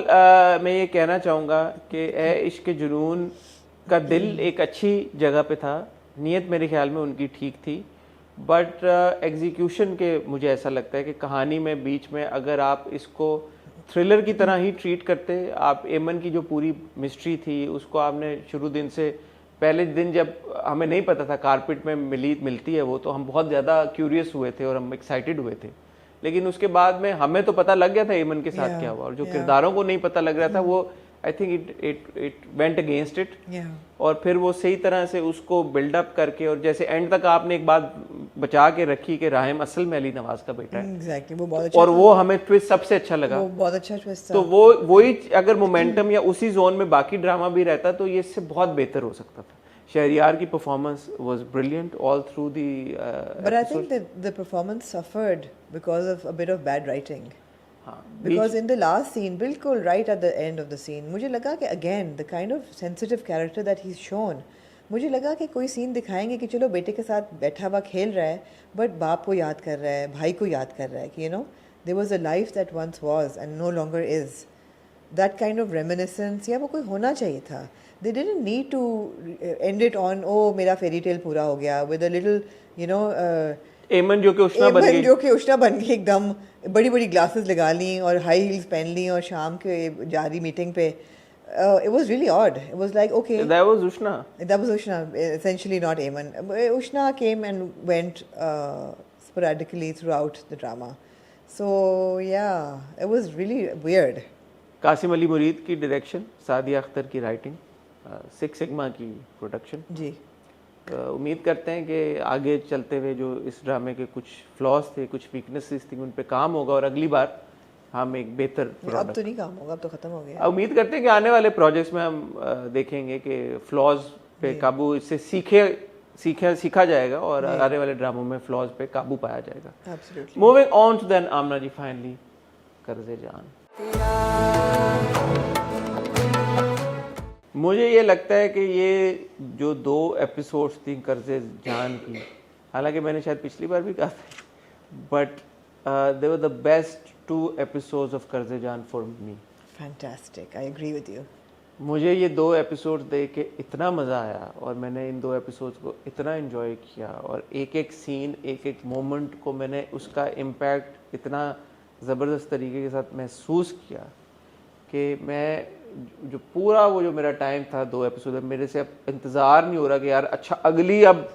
मैं ये कहना चाहूँगा कि ए इश्क जुनून का दिल एक अच्छी जगह पे था. नीयत मेरे ख्याल में उनकी ठीक थी, बट एग्जीक्यूशन के मुझे ऐसा लगता है कि कहानी में बीच में अगर आप इसको थ्रिलर की तरह ही ट्रीट करते, आप एमन की जो पूरी मिस्ट्री थी उसको आपने शुरू दिन से पहले दिन जब हमें नहीं पता था कारपेट में मिलती है वो, तो हम बहुत ज़्यादा क्यूरियस हुए थे और हम एक्साइटेड हुए थे. लेकिन उसके बाद में हमें तो पता लग गया था एमन के साथ क्या हुआ, और जो किरदारों को नहीं पता लग रहा था वो आई think it went against it. और फिर वो सही तरह से उसको बिल्डअप करके, और जैसे एंड तक आपने एक बात बचा के रखी कि राहिम असल में अली नवाज का बेटा है. Exactly, वो बहुत अच्छा और वो हमें ट्विस्ट सबसे अच्छा लगा. वो बहुत अच्छा ट्विस्ट था. तो वो वही अगर मोमेंटम या उसी जोन में बाकी ड्रामा भी रहता तो ये इससे बहुत बेहतर हो सकता था. शहरियार की performance was brilliant all through the. But I think that the performance suffered because of a bit of bad writing. Because in the last scene, बिल्कुल right at the end of the scene, मुझे लगा कि again the kind of sensitive character that he's shown, मुझे लगा कि कोई scene दिखाएंगे कि चलो बेटे के साथ बैठा हुआ खेल रहा है, बट बाप को याद कर रहा है, भाई को याद कर रहा है कि there was a life that once was and no longer is. That kind of reminiscence या वो कोई होना चाहिए था. They didn't need to end it on मेरा fairy tale पूरा हो गया with a little एमन जो कि उष्णा बन गई. जो कि उष्णा बन गई एकदम, बड़ी बड़ी ग्लासेस लगा ली और हाई हील्स पहन ली और शाम के जा रही मीटिंग पे. It was really odd. It was like, okay. That was Ushna. That was Ushna, essentially not Eamon. Ushna came and went sporadically throughout the drama. So, yeah, it was really weird. Qasim Ali मुरीद की direction, Sadia Akhtar की writing, six sigma की production. जी. उम्मीद करते हैं कि आगे चलते हुए जो इस ड्रामे के कुछ फ्लॉज थे, कुछ वीकनेसेस थी, उन पे काम होगा और अगली बार हम एक बेहतर अब तो नहीं काम होगा, अब तो खत्म हो गया. उम्मीद करते हैं कि आने वाले प्रोजेक्ट्स में हम देखेंगे कि फ्लॉज पे काबू इससे सीखा जाएगा और आने वाले ड्रामों में फ्लॉज पे काबू पाया जाएगा. Moving on to then Aamna ji, finally Qarze Jaan. मुझे ये लगता है कि ये जो 2 एपिसोड्स थी कर्ज़े जान की, हालांकि मैंने शायद पिछली बार भी कहा था, but they were the best 2 episodes of कर्ज़े जान for me. Fantastic, I agree with you. मुझे ये 2 एपिसोड देख के इतना मज़ा आया और मैंने इन 2 एपिसोड्स को इतना एंजॉय किया, और एक एक सीन, एक एक मोमेंट को मैंने उसका इम्पैक्ट इतना ज़बरदस्त तरीके के साथ महसूस किया कि मैं जो पूरा वो जो मेरा टाइम था 2 एपिसोड, मेरे से अब इंतज़ार नहीं हो रहा कि यार अच्छा अगली अब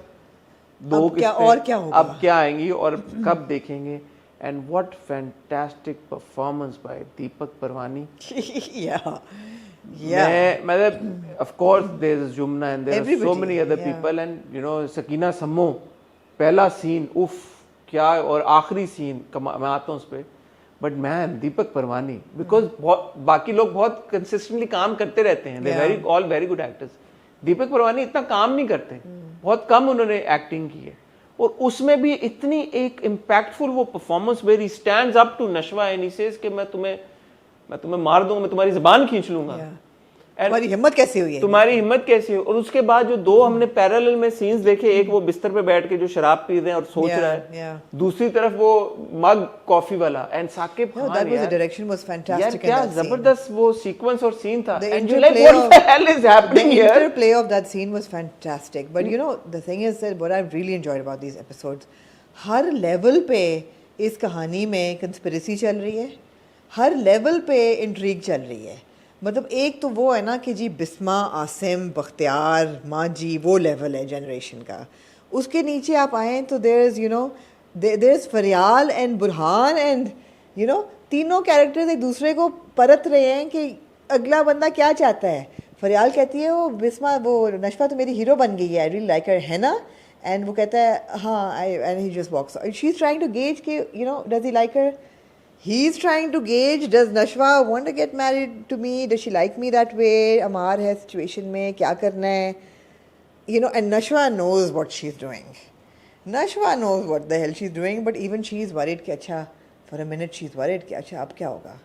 2 क्या होगा, अब क्या आएंगी और कब देखेंगे. And what fantastic performance by Deepak Parwani. Yeah. मतलब of course there is Jumna and there are so many other people, and Sakina Sammo, पहला सीन उफ क्या, और आखिरी सीन मैं आता हूँ उस पर, but man Deepak Parwani, because बाकी लोग बहुत कंसिस्टेंटली काम करते रहते हैं, they all very good actors. Deepak Parwani इतना काम नहीं करते, बहुत कम उन्होंने एक्टिंग की है, और उसमें भी इतनी एक इम्पैक्टफुल वो performance where he stands up to Nashwa and he says कि मैं तुम्हें मार दूंगा, मैं तुम्हारी ज़बान खींच लूंगा. तुम्हारी हिम्मत कैसे हुई है, तुम्हारी हिम्मत कैसे हुई. और उसके बाद जो 2 हमने पैरेलल में सीन्स देखे, एक वो बिस्तर पे बैठ के जो शराब पी रहे हैं और सोच रहा है, दूसरी तरफ वो मग कॉफी वाला, and Saqib Khan, that was the direction was fantastic. क्या जबरदस्त वो सीक्वेंस और सीन था. And you're like, what the hell is happening here? The interplay of that scene was fantastic. But the thing is that what I've really enjoyed about these episodes, her level पे इस कहानी में conspiracy चल रही है, हर level पे intrigue चल रही है. मतलब एक तो वो है ना कि जी बिस्मा, आसिम, बख्तियार, माँ जी, वो लेवल है जनरेशन का. उसके नीचे आप आएँ तो there is Fariyal and Burhan and तीनों कैरेक्टर्स एक दूसरे को परत रहे हैं कि अगला बंदा क्या चाहता है. फरियाल कहती है वो बिस्मा, वो नशवा तो मेरी हीरो बन गई है, आई रियली लाइक हर, है ना. एंड वो कहता है हाँ, and he just walks. She is trying to gauge कि does he like her. He's trying to gauge, does Nashwa want to get married to me? Does she like me that way? Amar hai situation mein, kya karna hai? You know, and Nashwa knows what she's doing. Nashwa knows what the hell she's doing, but even she's worried कि अच्छा, for a minute she's worried कि अच्छा अब क्या होगा?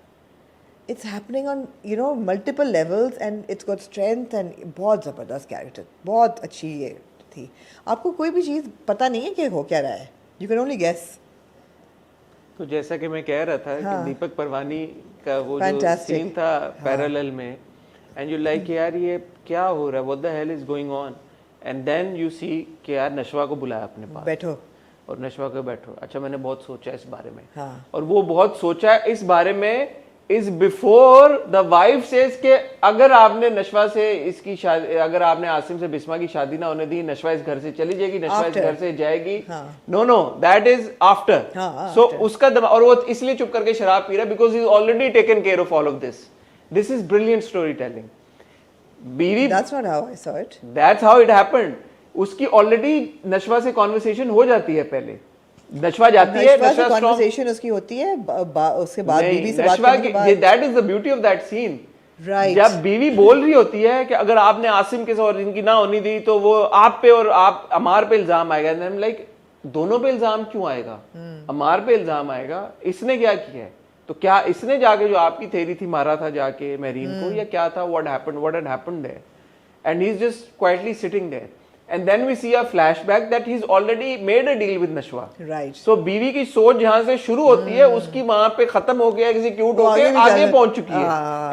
It's happening on, you know, multiple levels and it's got strength and बहुत ज़बरदस्त character, बहुत अच्छी ये थी. आपको कोई भी चीज़ पता नहीं है कि हो क्या रहा है. You can only guess. तो जैसा कि मैं कह रहा था हाँ. कि दीपक परवानी का वो Fantastic. जो सीन था पैरेलल में, एंड यू लाइक यार ये क्या हो रहा है, what the hell is going on, and then you see कि यार नशवा को बुलाया अपने पास, बैठो और नशवा को बैठो, अच्छा मैंने बहुत सोचा इस बारे में, हाँ. और वो बहुत सोचा है इस बारे में is before the wife says के अगर आपने नशवा से इसकी शादी, अगर आपने आसिम से बिस्मा की शादी ना होने दी, नशवा इस घर से चली जाएगी, नशवा इस After. घर से जाएगी. हाँ. Know that is after. हाँ, सो after. उसका दिमाग, और वो इसलिए चुप करके शराब पी रहा है because is already taken care of all of this. This is brilliant story telling. बीवी, That's not how I saw it. That's how it happened. उसकी ऑलरेडी नशवा से कॉन्वर्सेशन हो जाती है पहले. नशवा जाती है, नशवा से नशवा strong- conversation उसकी होती है, उसके बाद नहीं, बीवी से बात नशवा करने के की, बाद. That is the beauty of that scene. Right. जब बीवी बोल रही होती है कि अगर आपने आसिम के साथ इनकी ना होनी दी तो वो आप पे और आप अमार पे इल्जाम आएगा. लाइक दोनों पे इल्जाम क्यों आएगा? अमार पे इल्जाम आएगा, इसने क्या किया है? तो क्या इसने जाके जो आपकी थेरी थी मारा था जाके मेरीन को, या क्या था? What had happened there? And he is just quietly sitting there. And then we see a flashback that he's already made a deal with Nashwa. Right. So बीवी की सोच जहां से शुरू होती है उसकी वहां पे खत्म हो गया, एग्जीक्यूट हो गया, आगे पहुंच चुकी है.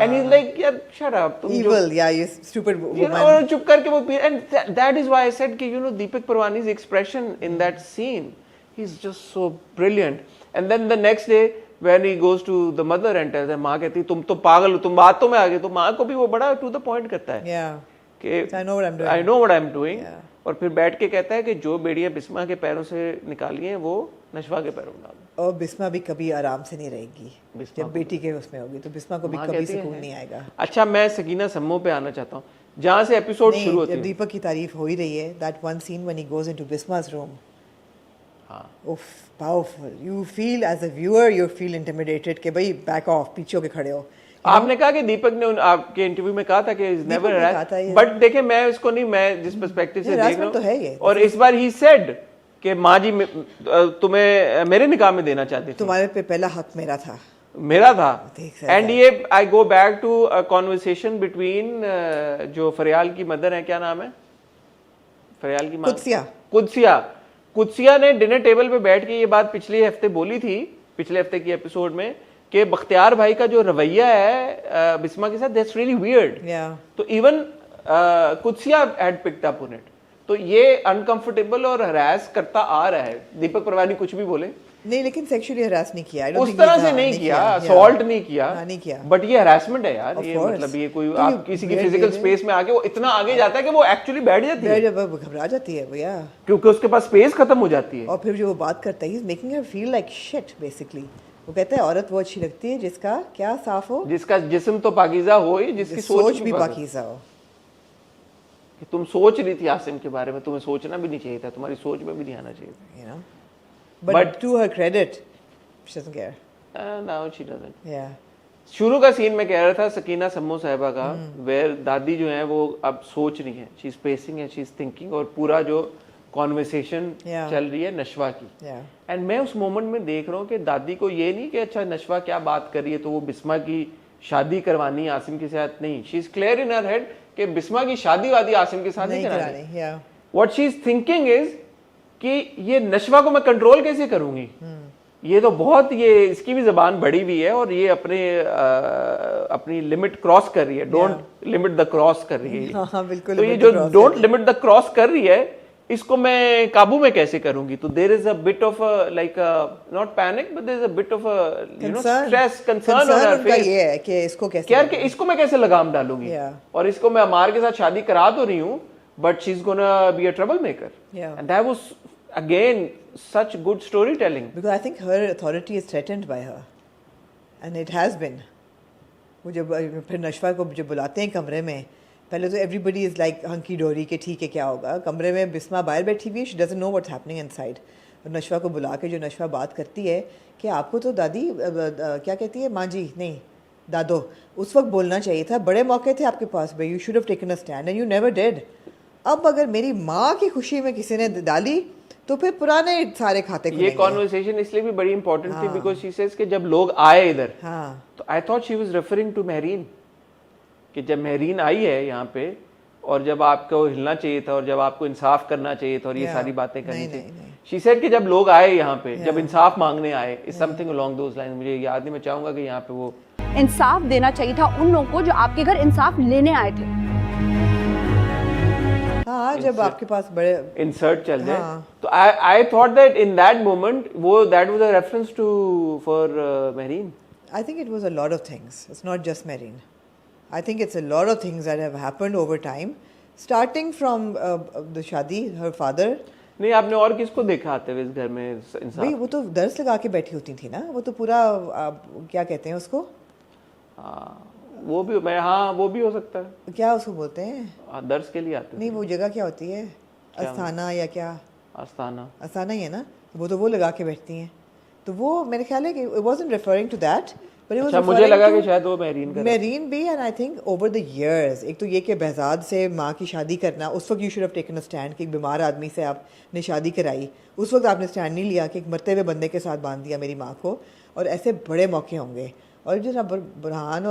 And he's like, यार shut up, तुम Evil, yeah, you stupid you woman. know, और चुप करके वो and that is why I said कि you know Deepak Parwani's expression in that scene, he's just so brilliant. And then the next day when he goes to the mother and tells her, माँ कहती तुम तो पागल हो, तुम बातों में आ गए, तो माँ को भी वो बड़ा to the point करता है. Yeah. कि I know what I'm doing. I know what I'm doing. Yeah. और फिर बैठ के कहता है कि जो बेड़ियां बिस्मा के पैरों से निकाली हैं वो नशवा के पैरों में डालो. और बिस्मा भी कभी आराम से नहीं रहेगी. बिस्मा जब बेटी के उसमें होगी तो बिस्मा को भी माँ कभी कहती है, सुकून नहीं आएगा. अच्छा मैं सकीना सम्मो पे आना चाहता हूँ जहाँ से एपिसोड शुरू नहीं, होती जब है. दीपक की तारीफ हो ही रही है, that one scene when he goes into Bisma's room. हाँ. Oof, powerful. You feel as a viewer, you feel intimidated कि भाई back off, पीछे होके खड़े हो. आपने कहा कि दीपक ने आपके इंटरव्यू में कहा था कि इज नेवर ने कहा था ये. बट देखे मैं उसको नहीं, मैं जिस पर्सपेक्टिव से ये देख रहा harassment तो है ये. हूँ, और इस बार ही सेड कि माँ जी तुम्हें मेरे निकाह में देना चाहती थी, तुम्हारे पे पहला हक मेरा था. मेरा था. देख सकता एंड ये I go back to a conversation between जो फरियाल की मदर है, क्या नाम है फरियाल की माँ? कुदसिया ने डिनर टेबल पे बैठ के ये बात पिछले हफ्ते बोली थी, पिछले हफ्ते की एपिसोड में, कि बख्तियार भाई का जो रवैया है बिस्मा के साथ, दैट्स रियली वियर्ड. Yeah. तो even Qudsia had picked up on it. तो ये अनकंफर्टेबल और हरास करता आ रहा है. दीपक परवानी कुछ भी बोले, नहीं, लेकिन सेक्सुअली हरास नहीं किया. I don't उस think तरह he's- से हाँ, नहीं किया, yeah. असॉल्ट नहीं किया, हाँ, नहीं किया. बट ये हरासमेंट है यार. Of ये course. मतलब ये कोई तो आप ये किसी की weird फिजिकल behavior- स्पेस में आके वो इतना आगे जाता है कि वो एक्चुअली बैठ जाती है, जब घबरा जाती है भैया, क्योंकि उसके पास स्पेस खत्म हो जाती है. और फिर जो वो बात करता है, he's making her feel like shit basically. वो कहता है औरत वो अच्छी लगती है जिसका क्या साफ हो, जिसका जिस्म तो पाकीज़ा हो ही, जिसकी सोच भी पाकीज़ा हो. कि तुम सोच रही थी आसिम के बारे में, तुम्हें सोचना भी नहीं चाहिए था, तुम्हारी सोच में भी नहीं आना चाहिए था. You know, but But- to her credit, she doesn't care. Now she doesn't. Yeah. शुरू का सीन मैं कह रहा था सकीना सम्मो साहिबा का, वेयर दादी जो है वो अब सोच रही है, शी इज पेसिंग है, शी इज थिंकिंग, और पूरा जो कॉन्वर्सेशन Yeah. चल रही है नशवा की. Yeah. एंड मैं उस मोमेंट में देख रहा हूँ कि दादी को ये नहीं कि अच्छा नशवा क्या बात कर रही है तो वो बिस्मा की शादी करवानी है आसिम के साथ, नहीं. She is clear in her head कि बिस्मा की शादी वादी आसिम के साथ नहीं नहीं करानी. करानी. Yeah. What she is thinking is कि ये नशवा को मैं कंट्रोल कैसे करूंगी. ये तो बहुत, ये इसकी भी जबान बड़ी हुई है और ये अपनी लिमिट क्रॉस कर रही है. डोंट लिमिट द क्रॉस कर रही है. हाँ, बिल्कुल तो ये limit जो the cross डोंट कर रही लिमिट द क्रॉस कर रही है, इसको मैं काबू में कैसे करूंगी. तो there is a bit of like not panic but there is a bit of you know stress, concern on her उनका फेस. ये है कि इसको कैसे यार कि इसको मैं कैसे लगाम डालूंगी. Yeah. और इसको मैं अमार के साथ शादी करा तो रही हूँ, but she is gonna be a trouble maker. Yeah. And that was again such good storytelling. because I think her authority is threatened by her and it has been. वो जब फिर नशवा को जब बुलाते हैं कमरे में, पहले तो everybody is like hunky dory के ठीक है क्या होगा. कमरे में बिस्मा बाहर बैठी हुई, she doesn't know what's happening inside. नशवा को बुला के जो नशवा बात करती है कि आपको तो दादी क्या कहती है, माँ जी नहीं दादो, उस वक्त बोलना चाहिए था, बड़े मौके थे आपके पास भाई, you should have taken a stand and you never did. अब अगर मेरी माँ की खुशी में किसी ने डाली तो फिर पुराने सारे खाते ये कॉन्वर्सेशन इसलिए भी बड़ी इंपॉर्टेंट थी बिकॉज शी सेज कि जब लोग आए इधर, तो I thought she was referring to Mahreen, कि जब महरीन आई है यहाँ पे और जब आपको हिलना चाहिए था और जब आपको इंसाफ करना चाहिए था और ये सारी बातें करनी थी, शी सेड कि जब लोग आए यहाँ पे, जब इंसाफ मांगने आए, is something along those lines, मुझे याद नहीं, मैं चाहूंगा कि यहाँ पे वो इंसाफ देना चाहिए था उन लोगों को जो आपके घर इंसाफ लेने आए थे। हाँ, जब आपके पास बड़े इंसर्ट चल जाए, तो I thought that in that moment वो that was a reference to for Mahreen. I think it was a lot of things. It's not just Marine. I think it's a lot of things that have happened over time, starting from the शादी, her father. नहीं, आपने और किसको देखा आते हुए इस घर में इंसाफ? भाई वो तो दर्स लगा के बैठी होती थी ना, वो तो पूरा क्या कहते हैं उसको? वो भी मैं, हाँ वो भी हो सकता है। क्या उसको बोलते हैं? दर्स के लिए आते नहीं, वो जगह क्या होती है? अस्थाना या क्या? अस्थाना ही है ना, वो तो वो लगा के बैठती हैं। तो वो मेरे ख्याल है कि it wasn't referring to that, but it was referring मुझे लगा to कि शायद वो महरीन भी, and I think over the years, एक तो ये कि बहजाद से माँ की शादी करना, उस वक्त you should have taken a stand कि एक बीमार आदमी से आपने शादी कराई, उस वक्त आपने स्टैंड नहीं लिया कि एक मरते हुए बंदे के साथ बांध दिया मेरी माँ को, और ऐसे बड़े मौके होंगे। और जो ना बुरहान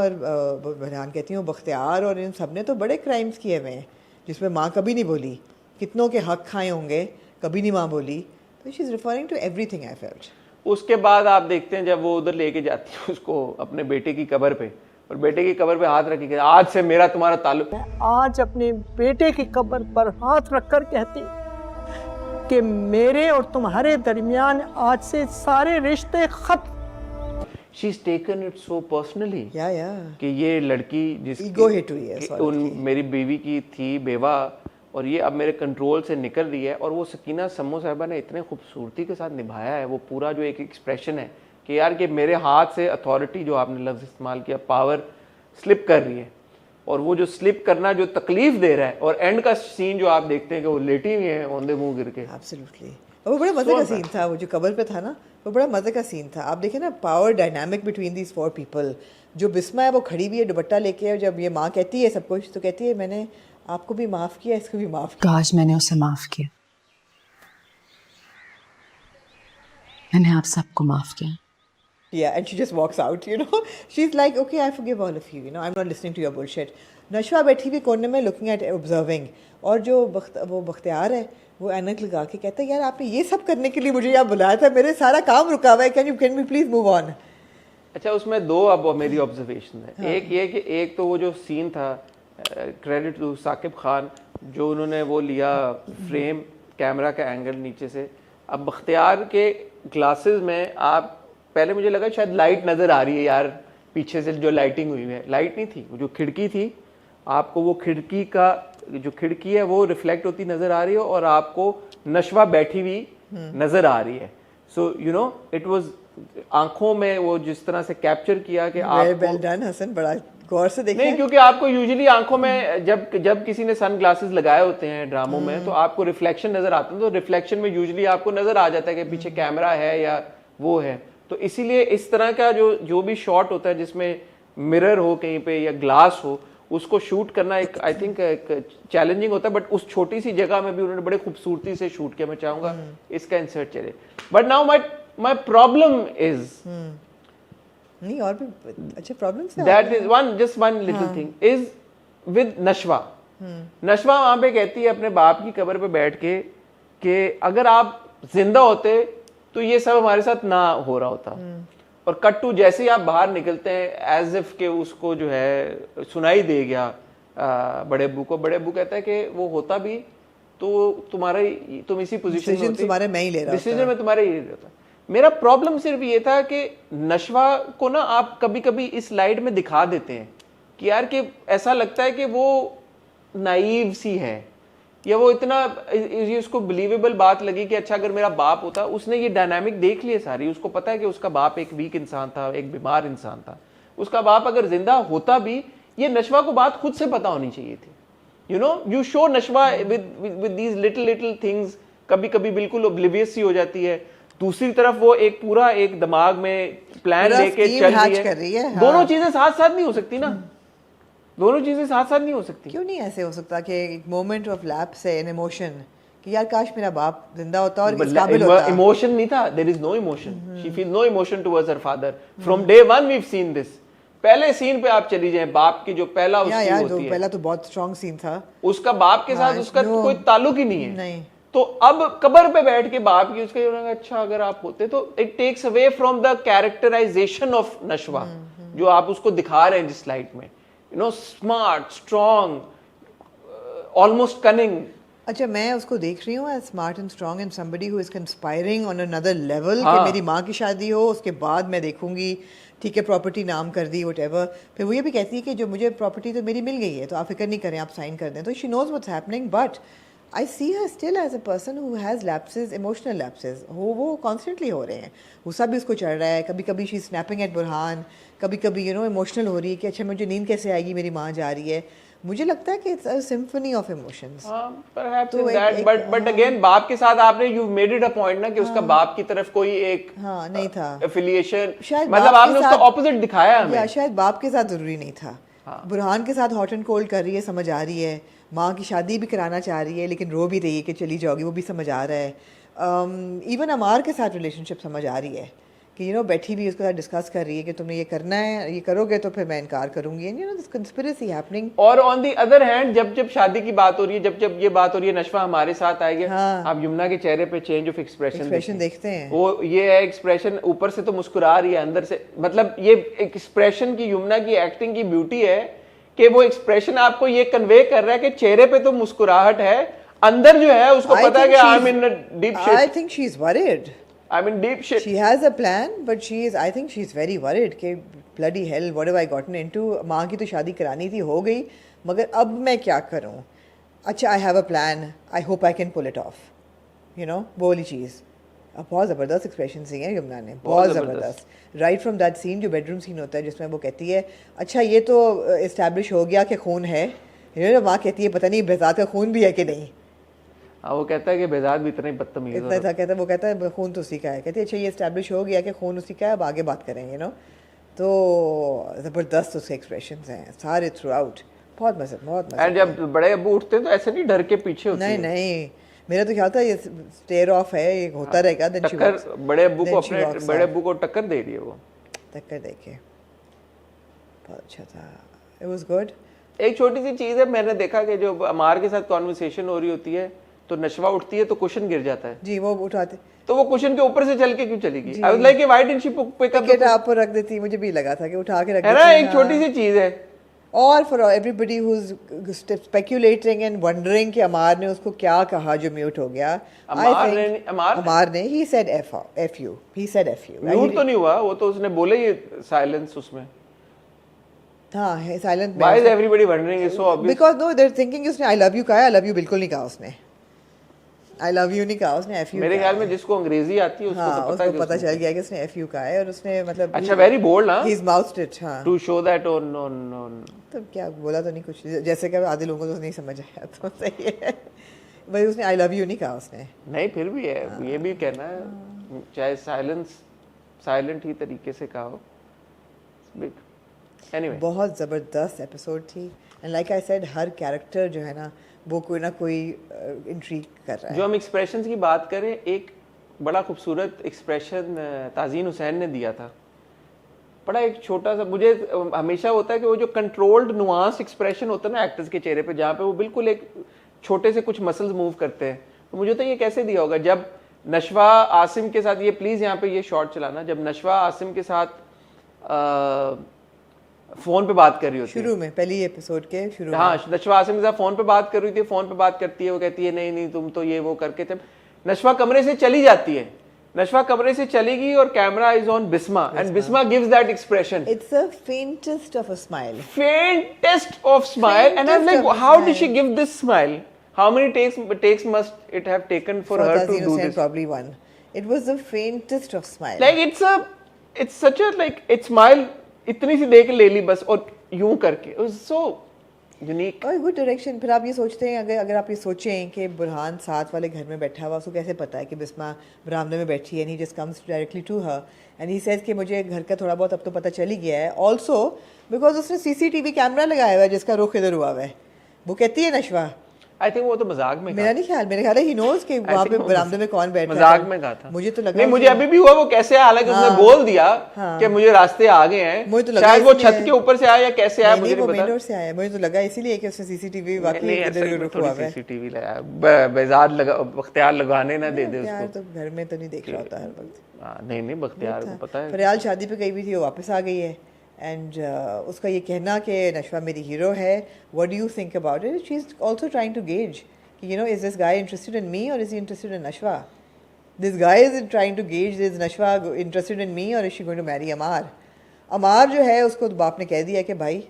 कहती हूँ, बख्तियार और इन सब ने तो बड़े क्राइम्स किए हुए हैं जिसमें माँ कभी नहीं बोली, कितनों के हक खाए होंगे, कभी नहीं माँ बोली। तो she is referring to everything I felt. उसके बाद आप देखते हैं जब वो उधर लेके जाती है उसको अपने बेटे की कब्र पे, और बेटे की कब्र पे हाथ रख के आज से मेरा तुम्हारा ताल्लुक। आज अपने बेटे की कब्र पर हाथ रखकर कहती कि मेरे और तुम्हारे दरमियान आज से सारे रिश्ते खत्म। She's taken it so personally. कि ये लड़की ईगो हिट हुई है, मेरी बीवी की थी बेवा, और ये अब मेरे कंट्रोल से निकल रही है। और वो सकीना सम्मो साहिबा ने इतने खूबसूरती के साथ निभाया है वो पूरा जो एक एक्सप्रेशन है कि यार कि मेरे हाथ से अथॉरिटी, जो आपने लफ्ज़ इस्तेमाल किया, पावर स्लिप कर रही है, और वो जो स्लिप करना जो तकलीफ दे रहा है, और एंड का सीन जो आप देखते हैं कि वो लेटी हुई है औंधे मुंह गिर के। एब्सोल्युटली, वो बड़ा मजे का सीन था, वो जो कब्र पे था ना, वो बड़ा मजे का सीन था। आप देखें ना power dynamic between these 4 people. जो बिस्मा है वो खड़ी भी है दुपट्टा लेके, और जब ये माँ कहती है सब कुछ, तो कहती है मैंने आपको भी माफ किया, इसको भी माफ किया। काश मैंने उसे माफ किया, मैंने आप सबको माफ किया। Yeah, and she just walks out, you know. She's like, okay, I forgive all of you, you know. I'm not listening to your bullshit. नशवा बैठी भी कोने में looking at observing, और जो वो बख्तियार है वो ऐनक लगा के कहता है यार आपने ये सब करने के लिए मुझे यहाँ बुलाया था, मेरे सारा काम रुका हुआ है, can we please move on? अच्छा, उसमें दो अब मेरी ऑब्जर्वेशन है। हाँ। एक ये कि एक तो वो जो सीन था, क्रेडिट टू साकिब खान, जो उन्होंने वो लिया फ्रेम, कैमरा का एंगल नीचे से। अब बख्तियार के ग्लासेस में आप, पहले मुझे लगा शायद लाइट नज़र आ रही है यार, पीछे से जो लाइटिंग हुई है, लाइट नहीं थी, वो जो खिड़की थी, आपको वो खिड़की का जो खिड़की है वो रिफ्लेक्ट होती नज़र आ रही है, और आपको नशवा बैठी हुई नज़र आ रही है। So you know it was आंखों में वो जिस तरह से कैप्चर किया कि आप वेल डन हसन, बड़ा गौर से देखिए। नहीं, क्योंकि आपको यूजुअली आंखों में जब किसी ने सन ग्लासेस लगाए होते हैं ड्रामों में, तो आपको रिफ्लेक्शन नजर आता है, तो रिफ्लेक्शन में यूजुअली आपको नजर आ जाता है कि पीछे कैमरा है या वो है। तो इसीलिए इस तरह का जो भी शॉट होता है जिसमें मिरर हो कहीं पे या ग्लास हो, उसको शूट करना एक आई थिंक चैलेंजिंग होता है, बट उस छोटी सी जगह में भी उन्होंने बड़े खूबसूरती से शूट किया। मैं चाहूंगा इसका इंसर्ट चले। But now my problem is, नहीं और भी अच्छा प्रॉब्लम्स है, that is one little thing is with Nashwa. Nashwa वहां पे कहती है अपने बाप की कब्र पे बैठ के कि अगर आप जिंदा होते तो ये सब हमारे साथ ना हो रहा होता। और कट्टू जैसे ही आप बाहर निकलते हैं एज इफ के उसको जो है सुनाई दे गया बड़े अब्बू को। बड़े अब्बू कहता है कि वो होता भी तो तुम इसी पोजीशन में होती, तुम्हारे मैं ही ले रहा डिसीजन में तुम्हारे ही रहता। मेरा प्रॉब्लम सिर्फ ये था कि नशवा को ना आप कभी कभी इस लाइट में दिखा देते हैं कि यार कि ऐसा लगता है कि वो नाइव सी है, या वो इतना ये उसको बिलीवेबल बात लगी कि अच्छा अगर मेरा बाप होता, उसने ये डायनामिक देख लिए सारी, उसको पता है कि उसका बाप एक वीक इंसान था, एक बीमार इंसान था। उसका बाप अगर जिंदा होता भी, ये नशवा को बात खुद से पता होनी चाहिए थी। You know, you show Nashwa with these little things कभी कभी बिल्कुल ओब्लिवियस सी हो जाती है, दूसरी तरफ वो एक पूरा एक दिमाग में प्लान लेके चल रही है, दोनों चीजें साथ साथ नहीं हो सकती ना, दोनों चीजें साथ साथ नहीं हो सकती। क्यों नहीं ऐसे हो सकता कि एक मोमेंट ऑफ लैप्स है, एन इमोशन कि यार काश मेरा बाप जिंदा होता और इस काबिल होता। इमोशन नहीं था, there is no emotion, she feel no emotion towards her father from day one. We have seen this, पहले सीन पे आप चली जाएं, बाप की जो पहला उसकी होती है, पहला तो बहुत स्ट्रॉन्ग सीन था उसका बाप के साथ, उसका कोई ताल्लुक ही नहीं है। नहीं, तो अब कब्र पे बैठ के बाप की उसके अच्छा अगर आप होते तो it takes away from the characterization of Nashwa जो आप उसको दिखा रहे हैं जिस लाइट में, you know, smart, strong, almost cunning. अच्छा, मैं उसको देख रही हूँ as smart and strong and somebody who is conspiring on another level कि मेरी माँ की शादी हो, उसके बाद मैं देखूंगी, ठीक है प्रॉपर्टी नाम कर दी व्हाटएवर। फिर वो ये भी कहती है कि जो मुझे प्रॉपर्टी तो मेरी मिल गई है तो आप फिक्र नहीं करें, आप साइन कर दें। तो she knows what's happening, but I see her still as a person who has lapses, emotional lapses वो कॉन्स्टेंटली हो रहे हैं। गुस्सा भी उसको चढ़ रहा है, कभी कभी शी स्नैपिंग एट बुरहान, कभी कभी यू नो इमोशनल हो रही है कि अच्छा मुझे नींद कैसे आएगी, मेरी माँ जा रही है। मुझे लगता है कि it's a symphony of emotions. Perhaps in that, but again बाप के साथ आपने you made it a point ना कि उसका बाप की तरफ कोई एक नहीं था एफिलिएशन, मतलब आपने उसका ऑपोजिट दिखाया हमें। या शायद बाप के साथ जरूरी नहीं था। बुरहान के साथ हॉट एंड कोल्ड कर रही है, समझ आ रही है, माँ की शादी भी कराना चाह रही है लेकिन रो भी रही है कि चली जाओगी, वो भी समझ आ रहा है। इवन अमार के साथ रिलेशनशिप समझ आ रही है कि यू नो बैठी भी उसके साथ डिस्कस कर रही है कि तुमने ये करना है, ये करोगे तो फिर मैं इनकार करूंगी, and you know this conspiracy happening. और ऑन द अदर हैंड जब शादी की बात हो रही है, जब ये बात हो रही है नशवा हमारे साथ आएगी, आप यमुना के चेहरे पे चेंज ऑफ एक्सप्रेशन देखते हैं। वो ये है एक्सप्रेशन, ऊपर से तो मुस्कुरा रही है, अंदर से मतलब ये एक्सप्रेशन की, यमुना की एक्टिंग की ब्यूटी है कि वो एक्सप्रेशन आपको ये कन्वे कर रहा है कि चेहरे पे तो मुस्कुराहट है, अंदर जो है उसको पता है कि I am in deep shit. I think she is worried, I'm in deep shit. She has a plan, but I think she's very worried कि bloody hell, what have I gotten into? माँ की तो शादी करानी थी, हो गई, मगर अब मैं क्या करूँ? अच्छा, I have a plan, I hope I can pull it off. You know, वो वाली चीज़। अब बहुत ज़बरदस्त एक्सप्रेशन सी है यमुना ने, बहुत ज़बरदस्त। राइट फ्रॉम दैट सीन, जो बेडरूम सीन होता है जिसमें वो कहती है अच्छा ये तो इस्टेब्लिश हो गया कि खून है, माँ कहती है पता नहीं बेजात का खून भी है कि नहीं। वो कहता है कि बेजाद भी इतना ही बदतमीज इतना था, कहता है, वो कहता है खून तो उसी का है, कहती है अच्छा ये इस्टेब्लिश हो गया कि खून उसी का है, अब आगे बात करेंगे, नो। तो ज़बरदस्त उसके एक्सप्रेशंस हैं सारे थ्रू आउट, बहुत मज़े, बहुत मज़े। एंड जब बड़े अब्बू उठते हैं तो ऐसे नहीं डर के पीछे होते हैं। नहीं, मेरा तो ख्याल था ये स्टेयर ऑफ है, ये होता रहेगा। टक्कर बड़े अब्बू को, अपने बड़े अब्बू को टक्कर दे रही है वो, टक्कर देके बहुत अच्छा था, इट वाज गुड। एक छोटी सी चीज़ है, मैंने देखा कि जो अमार के साथ कॉन्वर्सेशन हो रही होती है तो नशवा उठती है तो कुशन गिर जाता है जी, वो उठाते तो वो कुशन के ऊपर से चल के क्यों चलेगी? I was like why didn't she pick up the आप रख देती, मुझे भी लगा था कि उठा के रख देती है ना, एक छोटी सी चीज है। और for everybody who is speculating and wondering कि अमार ने उसको क्या कहा जो म्यूट हो गया। अमार ने he said F you, he said F you. Mute तो नहीं हुआ, वो तो उसने बोले ये साइलेंस उसमें। हाँ है silent. Why is everybody wondering, is so obvious because no they are thinking उसने आई लव यू कहा, आई लव यू बिल्कुल नहीं कहा उसने, आई लव यू नहीं कहा उसने, एफ यू। मेरे ख्याल में जिसको अंग्रेजी आती है उसको तो पता चल गया कि उसने एफ यू कहा है, और उसने मतलब अच्छा वेरी बोल्ड, हां, ही इज माउथड इट, हां, टू शो दैट ऑन तो क्या बोला तो नहीं कुछ, जैसे कि आधे लोगों को तो नहीं समझ आया, तो सही है भाई, उसने आई लव यू नहीं कहा उसने। नहीं फिर भी है, ये भी कहना है, चाहे साइलेंट ही तरीके से कहा हो। Anyway. बहुत ज़बरदस्त एपिसोड थी, and like I said her character जो है ना वो कोई ना कोई इंट्रीग कर रहा है। जो हम एक्सप्रेशंस की बात करें, एक बड़ा खूबसूरत एक्सप्रेशन ताज़ीन हुसैन ने दिया था, बड़ा एक छोटा सा, मुझे हमेशा होता है कि वो जो कंट्रोल्ड नुआंस एक्सप्रेशन होता है ना एक्टर्स के चेहरे पे, जहाँ पे वो बिल्कुल एक छोटे से कुछ मसल्स मूव करते हैं, तो मुझे तो ये कैसे दिया होगा जब नशवा आसिम के साथ, ये प्लीज़ यहाँ पे ये शॉट चलाना, जब नशवा आसिम के साथ फोन पे बात कर रही होती है शुरू में, पहली एपिसोड के शुरू में, हाँ, नशवा आसिम के साथ फोन पे बात कर रही थी, फोन पे बात करती है, वो कहती है नहीं तुम तो ये वो करके थे, नशवा कमरे से चली जाती है, नशवा कमरे से चलेगी और camera is on Bisma and Bisma gives that expression, it's a faintest of a smile, faintest of smile, and I was like how did she give this smile, how many takes must it have taken for her to do this, probably one, it was the faintest of smile, like it's such a like it smile इतनी सी देख ले ली बस, और यूं करके, it was so unique और good direction. फिर आप ये सोचते हैं, अगर आप ये सोचें कि बुरहान साथ वाले घर में बैठा हुआ, उसको कैसे पता है कि बिस्मा बरामदे में बैठी है, and he just comes directly to her and he says कि मुझे घर का थोड़ा बहुत अब तो पता चल ही गया है, ऑल्सो बिकॉज उसने CCTV कैमरा लगाया हुआ है जिसका रुख इधर हुआ हुआ है। वो कहती है नशवा, आई थिंक वो तो मजाक में मेरा नहीं ख्याल, मेरे ख्याल है ही नोज कि वहाँ पे बरामदे में कौन बैठा है। मजाक में कहा था, मुझे तो लगा नहीं, मुझे अभी भी हुआ वो कैसे आया, हालांकि उसने बोल दिया कि मुझे रास्ते आ गए हैं, मुझे तो लगा शायद वो इसलिए छत के ऊपर से आया या कैसे आया मुझे नहीं, वो नहीं मेन पता। डोर से आया, मुझे तो लगा इसीलिए कि उसने CCTV वाकई इधर रुक हुआ है। CCTV लगाया, बेजार लगा, बख्तियार लगाने ना दे दे यार उसको। तो घर में तो नहीं देख रहा होता हर वक्त। नहीं बख्तियार को पता है। फरियाल शादी पे गई भी थी, वो वापस आ गई है, एंड उसका ये कहना कि नशवा मेरी हीरो है, what do you think about it? She is also trying to gauge, you know, is this guy interested in me or is he interested in Nashwa? This guy is trying to gauge, is Nashwa interested in me or is she going to marry Amar? Amar जो है उसको बाप ने कह दिया कि भाई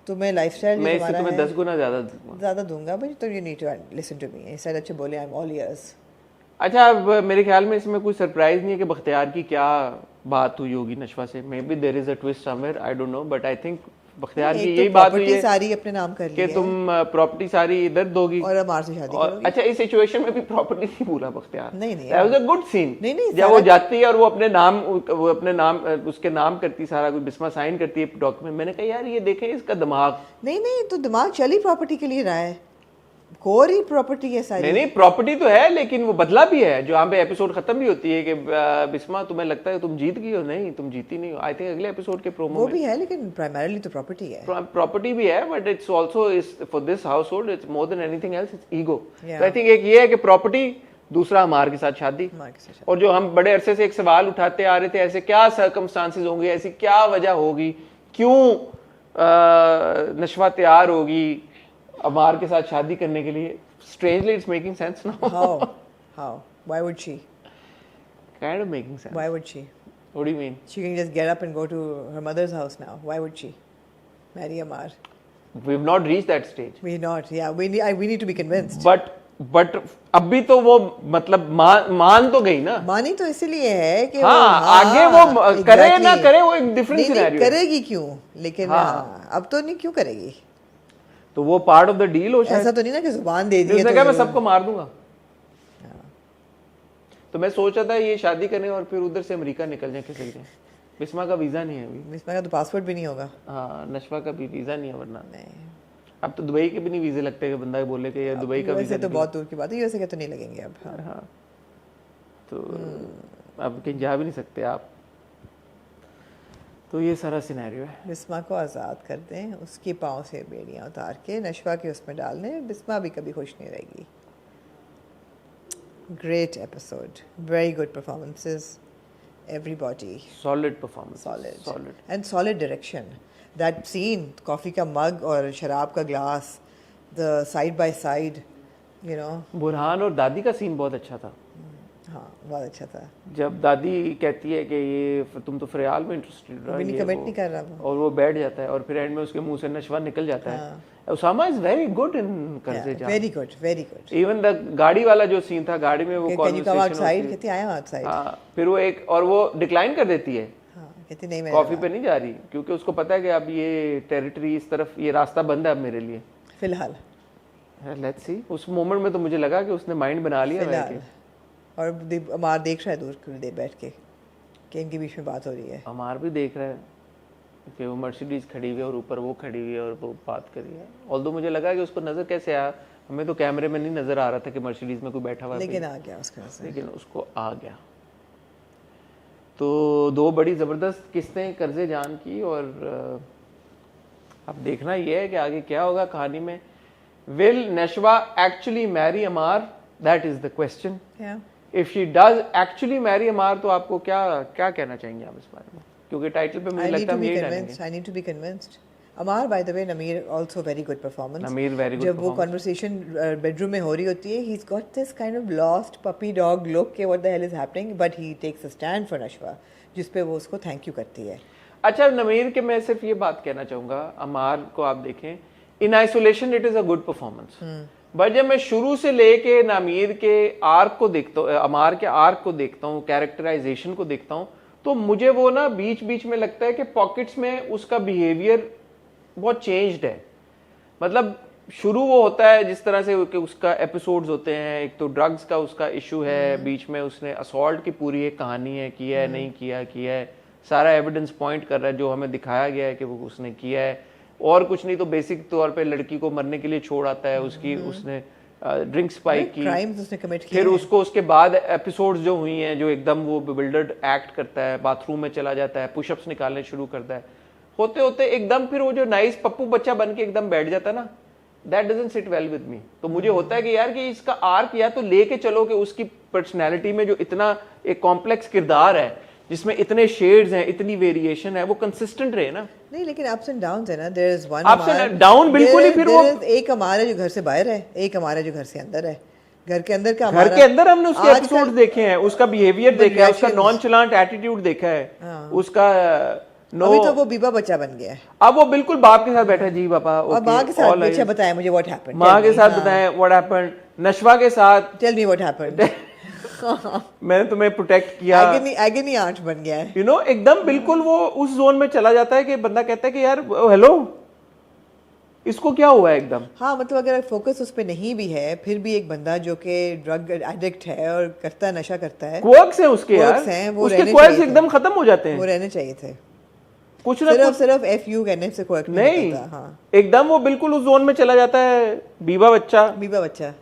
तुम्हें लाइफस्टाइल मैं इससे तुम्हें 10 गुना ज़्यादा दूंगा, बट तो you need to listen to me. He said अच्छा बोले I'm all ears. अच्छा, अब मेरे ख्याल में इसमें कोई सरप्राइज नहीं है कि बख्तियार की क्या बात हुई होगी नशवा से। Maybe there is a twist somewhere, I don't know, but I think Bakhtiyar की यही बात हुई है सारी अपने नाम कर ली कि तुम प्रॉपर्टी सारी इधर दोगी और अमार से शादी करोगी। अच्छा, इस सिचुएशन में भी प्रॉपर्टी नहीं भूला बख्तियार। नहीं that was a good scene. नहीं, जब वो जाती है और वो अपने नाम उसके नाम करती, सारा कुछ बिस्मा साइन करती है डॉक्यूमेंट, मैंने कहा यार ये देखें इसका दिमाग। नहीं तो दिमाग चली प्रॉपर्टी के लिए रहा है, कोर ही प्रॉपर्टी है सारी। नहीं प्रॉपर्टी तो है, लेकिन वो बदला भी है। जो यहाँ पे एपिसोड खत्म भी होती है कि बिस्मा तुम्हें लगता है तुम जीत गई हो, नहीं तुम जीती नहीं हो। आई थिंक अगले एपिसोड के प्रोमो वो भी है, लेकिन प्राइमरीली तो प्रॉपर्टी है। प्रॉपर्टी भी है, but it's also for this house hold it's more than anything else, it's ego. तो आई थिंक एक ये है कि प्रॉपर्टी, दूसरा अमार के साथ शादी। और जो हम बड़े अरसे से एक सवाल उठाते आ रहे थे, ऐसे क्या सर्कमस्टांसेस होंगे, ऐसी क्या वजह होगी, क्यों नशवा तैयार होगी अमार के साथ शादी करने के लिए। Strangely, it's making sense now. How? Why would she? Kind of making sense. Why would she? What do you mean? She can just get up and go to her mother's house now. Why would she marry Amar? We've not reached that stage. We're not. Yeah, we need to be convinced. But अभी तो वो मतलब मान तो गई ना। मानी तो इसीलिए है कि आगे वो करे ना करे, वो एक डिफरेंट सिनेरियो। करेगी क्यों? लेकिन अब तो नहीं, क्यों करेगी? तो वो पार्ट ऑफ द डील हो शायद। ऐसा तो नहीं ना कि जुबान दे दी है उसने कहा मैं सबको मार दूंगा। तो मैं सोच रहा था ये शादी करें और फिर उधर से अमेरिका निकल जाए, खिसक जाए। बिस्मा का वीजा नहीं है अभी। बिस्मा का तो पासपोर्ट भी नहीं होगा। हाँ, नशवा का भी वीजा नहीं है, वरना नहीं। अब तो दुबई के भी नहीं वीजे लगते कि बंदा बोले कि यार दुबई का वीजा तो बहुत दूर की बात है, यूएसए के तो नहीं लगेंगे अब। हाँ, तो अब कहीं जा भी नहीं सकते आप। तो ये सारा सिनेरियो है। बिस्मा को आज़ाद कर दें, उसके पाँव से बेड़ियाँ उतार के नशवा के उसमें डाल दें, बिस्मा भी कभी खुश नहीं रहेगी। Great episode, very good performances, everybody solid performance, solid and solid direction. That scene, coffee का मग और शराब का glass, the side by side, you know. Burhan और दादी का सीन बहुत अच्छा था। हाँ, बहुत अच्छा था। जब दादी कहती है कि ये तुम तो फरियाल में इंटरेस्टेड रहा, ये कमेंट नहीं कर रहा वो, और वो बैठ जाता है और फिर एंड में उसके मुंह से नशवा निकल जाता है। Usama is very good in Qarze Jaan, very good, very good. Even the गाड़ी वाला जो सीन था, गाड़ी में वो कॉन्वर्सेशन कहती है, आया आउटसाइड। हाँ, फिर वो एक और वो डिक्लाइन कर देती है। हाँ, कहती नहीं, मैं कॉफी पे नहीं जा रही, क्योंकि उसको पता है कि अब ये टेरिटरी इस तरफ, ये रास्ता बंद है अब मेरे लिए फिलहाल। Let's see. उस मोमेंट में तो मुझे लगा कि उसने माइंड बना लिया है। और अमार देख रहा है दूर देर बैठ के कि इनके बीच में बात हो रही है। अमार भी देख रहा है कि वो मर्सिडीज खड़ी हुई है और ऊपर वो खड़ी हुई है और वो बात कर रही है। ऑल्दो मुझे लगा कि उसको नजर कैसे आया, हमें तो कैमरे में नहीं नजर आ रहा था कि मर्सिडीज में कोई बैठा हुआ है, लेकिन आ गया उसका नजर, लेकिन उसको आ गया। तो दो बड़ी ज़बरदस्त किस्तें कर्जे जान की, और अब देखना ये है कि आगे क्या होगा कहानी में। Will Nashwa actually marry Amar? That is the question. If she does actually marry Amar, तो आपको क्या क्या कहना चाहेंगे आप इस बारे में? क्योंकि टाइटल पे मुझे लगता है यही डालेंगे। I need to be convinced. Amar, by the way, Namir also very good performance. Namir very good. जब वो कन्वर्सेशन बेडरूम में हो रही होती है, he is got this kind of lost puppy dog look के what the hell is happening, but he takes a stand for Nashwa, जिस पे वो उसको थैंक यू करती है। अच्छा, नमीर के मैं सिर्फ ये बात कहना चाहूँगा, अमार को आप देखें in isolation it is a good performance, but जब मैं शुरू से लेके नमीर के आर्क को देखता हूँ, अमार के आर्क को देखता हूँ, कैरेक्टराइजेशन को देखता हूँ, तो मुझे वो ना बीच बीच में लगता है कि पॉकेट्स में उसका बिहेवियर बहुत चेंज्ड है। मतलब शुरू वो होता है जिस तरह से कि उसका एपिसोड्स होते हैं, एक तो ड्रग्स का उसका इशू है, बीच में उसने असॉल्ट की पूरी एक कहानी है, किया है नहीं किया है, सारा एविडेंस पॉइंट कर रहा है जो हमें दिखाया गया है कि वो उसने किया है, और कुछ नहीं तो बेसिक तौर पे लड़की को मरने के लिए छोड़ आता है, उसकी उसने ड्रिंक स्पाइक की, क्राइम्स उसने कमिट किए फिर उसको उसके बाद एपिसोड्स जो हुई हैं जो एकदम वो बिल्डर्ड एक्ट करता है, बाथरूम में चला जाता है, पुशअप्स निकालने शुरू करता है, होते होते एकदम फिर वो जो नाइस पप्पू बच्चा बन के एकदम बैठ जाता है ना, that doesn't sit well with me. तो मुझे होता है कि यार कि इसका आर्क या तो लेके चलो कि उसकी पर्सनैलिटी में जो इतना एक कॉम्प्लेक्स किरदार है जिसमें इतने शेड्स हैं, इतनी वेरिएशन है, वो कंसिस्टेंट रहे ना। नहीं, लेकिन अप्स एंड डाउन्स है ना, there is one ups and down बिल्कुल ही, फिर वो एक हमारा जो घर से बाहर है, एक हमारा जो घर से अंदर है। घर के अंदर का घर के अंदर हमने उसके एपिसोड्स देखे हैं, उसका बिहेवियर देखा है, उसका नॉनचलांट एटीट्यूड देखा है, उसका अभी तो वो बीबा बच्चा बन गया है। अब वो बिल्कुल बाप के साथ बैठा है, जी पापा, और माँ के साथ अच्छा बताएं मुझे व्हाट हैपेंड, माँ के साथ बताएं व्हाट हैपेंड, नशवा के साथ टेल मी व्हाट हैपेंड, मैंने तुम्हें प्रोटेक्ट किया, एगनी आंट बन गया है, यू नो, एकदम बिल्कुल वो उस जोन में चला जाता है कि बंदा कहता है कि यार हेलो इसको क्या हुआ है एकदम। हाँ, मतलब अगर फोकस उस पे नहीं भी है, फिर भी एक बंदा जो कि ड्रग एडिक्ट है और करता है, नशा करता है, क्वर्क्स हैं उसके यार, उसके क्वर्क्स एकदम खत्म हो जाते हैं, वो रहने चाहिए थे, कुछ ना सिर्फ FU कहने से क्वर्क नहीं, हाँ। एकदम वो बिल्कुल उस जोन में चला जाता है, बीबा बच्चा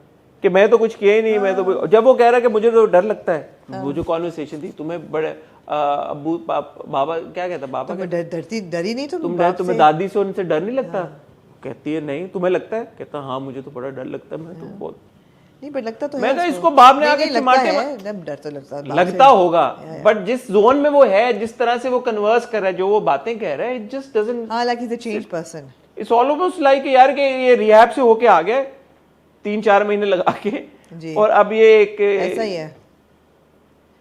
कि मैं तो कुछ किया ही नहीं, मैं तो जब वो कह रहा है कि मुझे तो डर लगता है, वो जो कॉन्वर्सेशन थी, तुम्हें बड़े अब्बू बाबा क्या कहता, बाबा डरी नहीं तुम्हें दादी से उनसे डर नहीं लगता, कहती है नहीं, तुम्हें लगता है, कहता हाँ मुझे तो बड़ा डर लगता है, मैं तो बहुत नहीं, पर लगता तो मैं कहा इसको बाप ने आके चिमाटे डर तो लगता होगा, बट जिस जोन में वो है, जिस तरह से वो कन्वर्स कर रहा है, जो वो बातें कह रहा है, इट जस्ट डजंट, हां like he is a change person, it's almost like यार कि ये रिहैब से होके आ गया 3-4 महीने लगा के, और अब ये एक ऐसा ही है।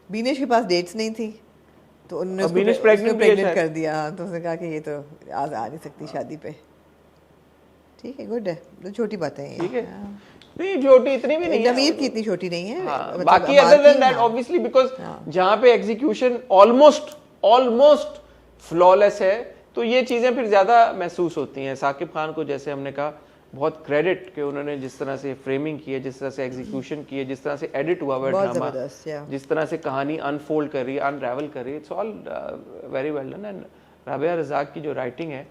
बीनेश के पास डेट्स नहीं थी तो उन्होंने बीनेश प्रेग्नेंट कर दिया, तो उसने कहा कि ये तो आज आ नहीं सकती शादी पे, ठीक है, गुड है, तो छोटी बातें हैं, ठीक है, नहीं छोटी इतनी भी नहीं है, जमीर की इतनी छोटी नहीं है, मतलब बाकी other than that obviously because जहां पे एग्जीक्यूशन ऑलमोस्ट फ्लॉलेस है, तो ये चीजें फिर ज्यादा महसूस होती हैं। साकिब खान को जैसे हमने कहा बहुत क्रेडिट कि उन्होंने जिस तरह से फ्रेमिंग की है, जिस तरह से एग्जीक्यूशन की है, जिस तरह से एडिट हुआ हुआ ड्रामा, जिस तरह से कहानी अनफोल्ड कर रही है, अनरेवल कर रही है, it's all very well done. And Rabia Razzaq की जो राइटिंग है,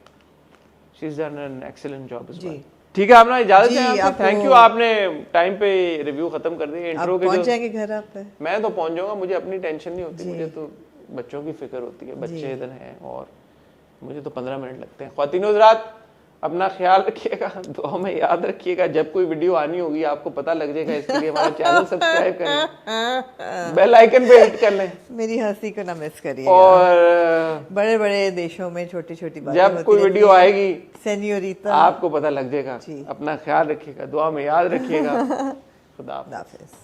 she is done an excellent job as well. ठीक है, अपना इजाजत है, थैंक यू, आपने टाइम पे रिव्यू खत्म कर दिया। इंट्रो के पहुंच जाएंगे घर आप पे? मैं तो पहुंच जाऊंगा, मुझे अपनी टेंशन नहीं होती, मुझे तो बच्चों की फिक्र होती है, बच्चे इधर हैं और मुझे तो 15 मिनट लगते हैं। ख्वातीनो हज़रात अपना ख्याल रखिएगा, दुआ में याद रखिएगा, जब कोई वीडियो आनी होगी आपको पता लग जाएगा, इसके लिए हमारा चैनल सब्सक्राइब करें, बेल आइकन पे हिट कर लें, मेरी हंसी को ना मिस करिए, और बड़े बड़े देशों में छोटी छोटी बातें जब कोई वीडियो आएगी सेनियोरिता आपको पता लग जाएगा। अपना ख्याल रखिएगा, दुआ में याद रखिएगा, खुदा हाफिज़।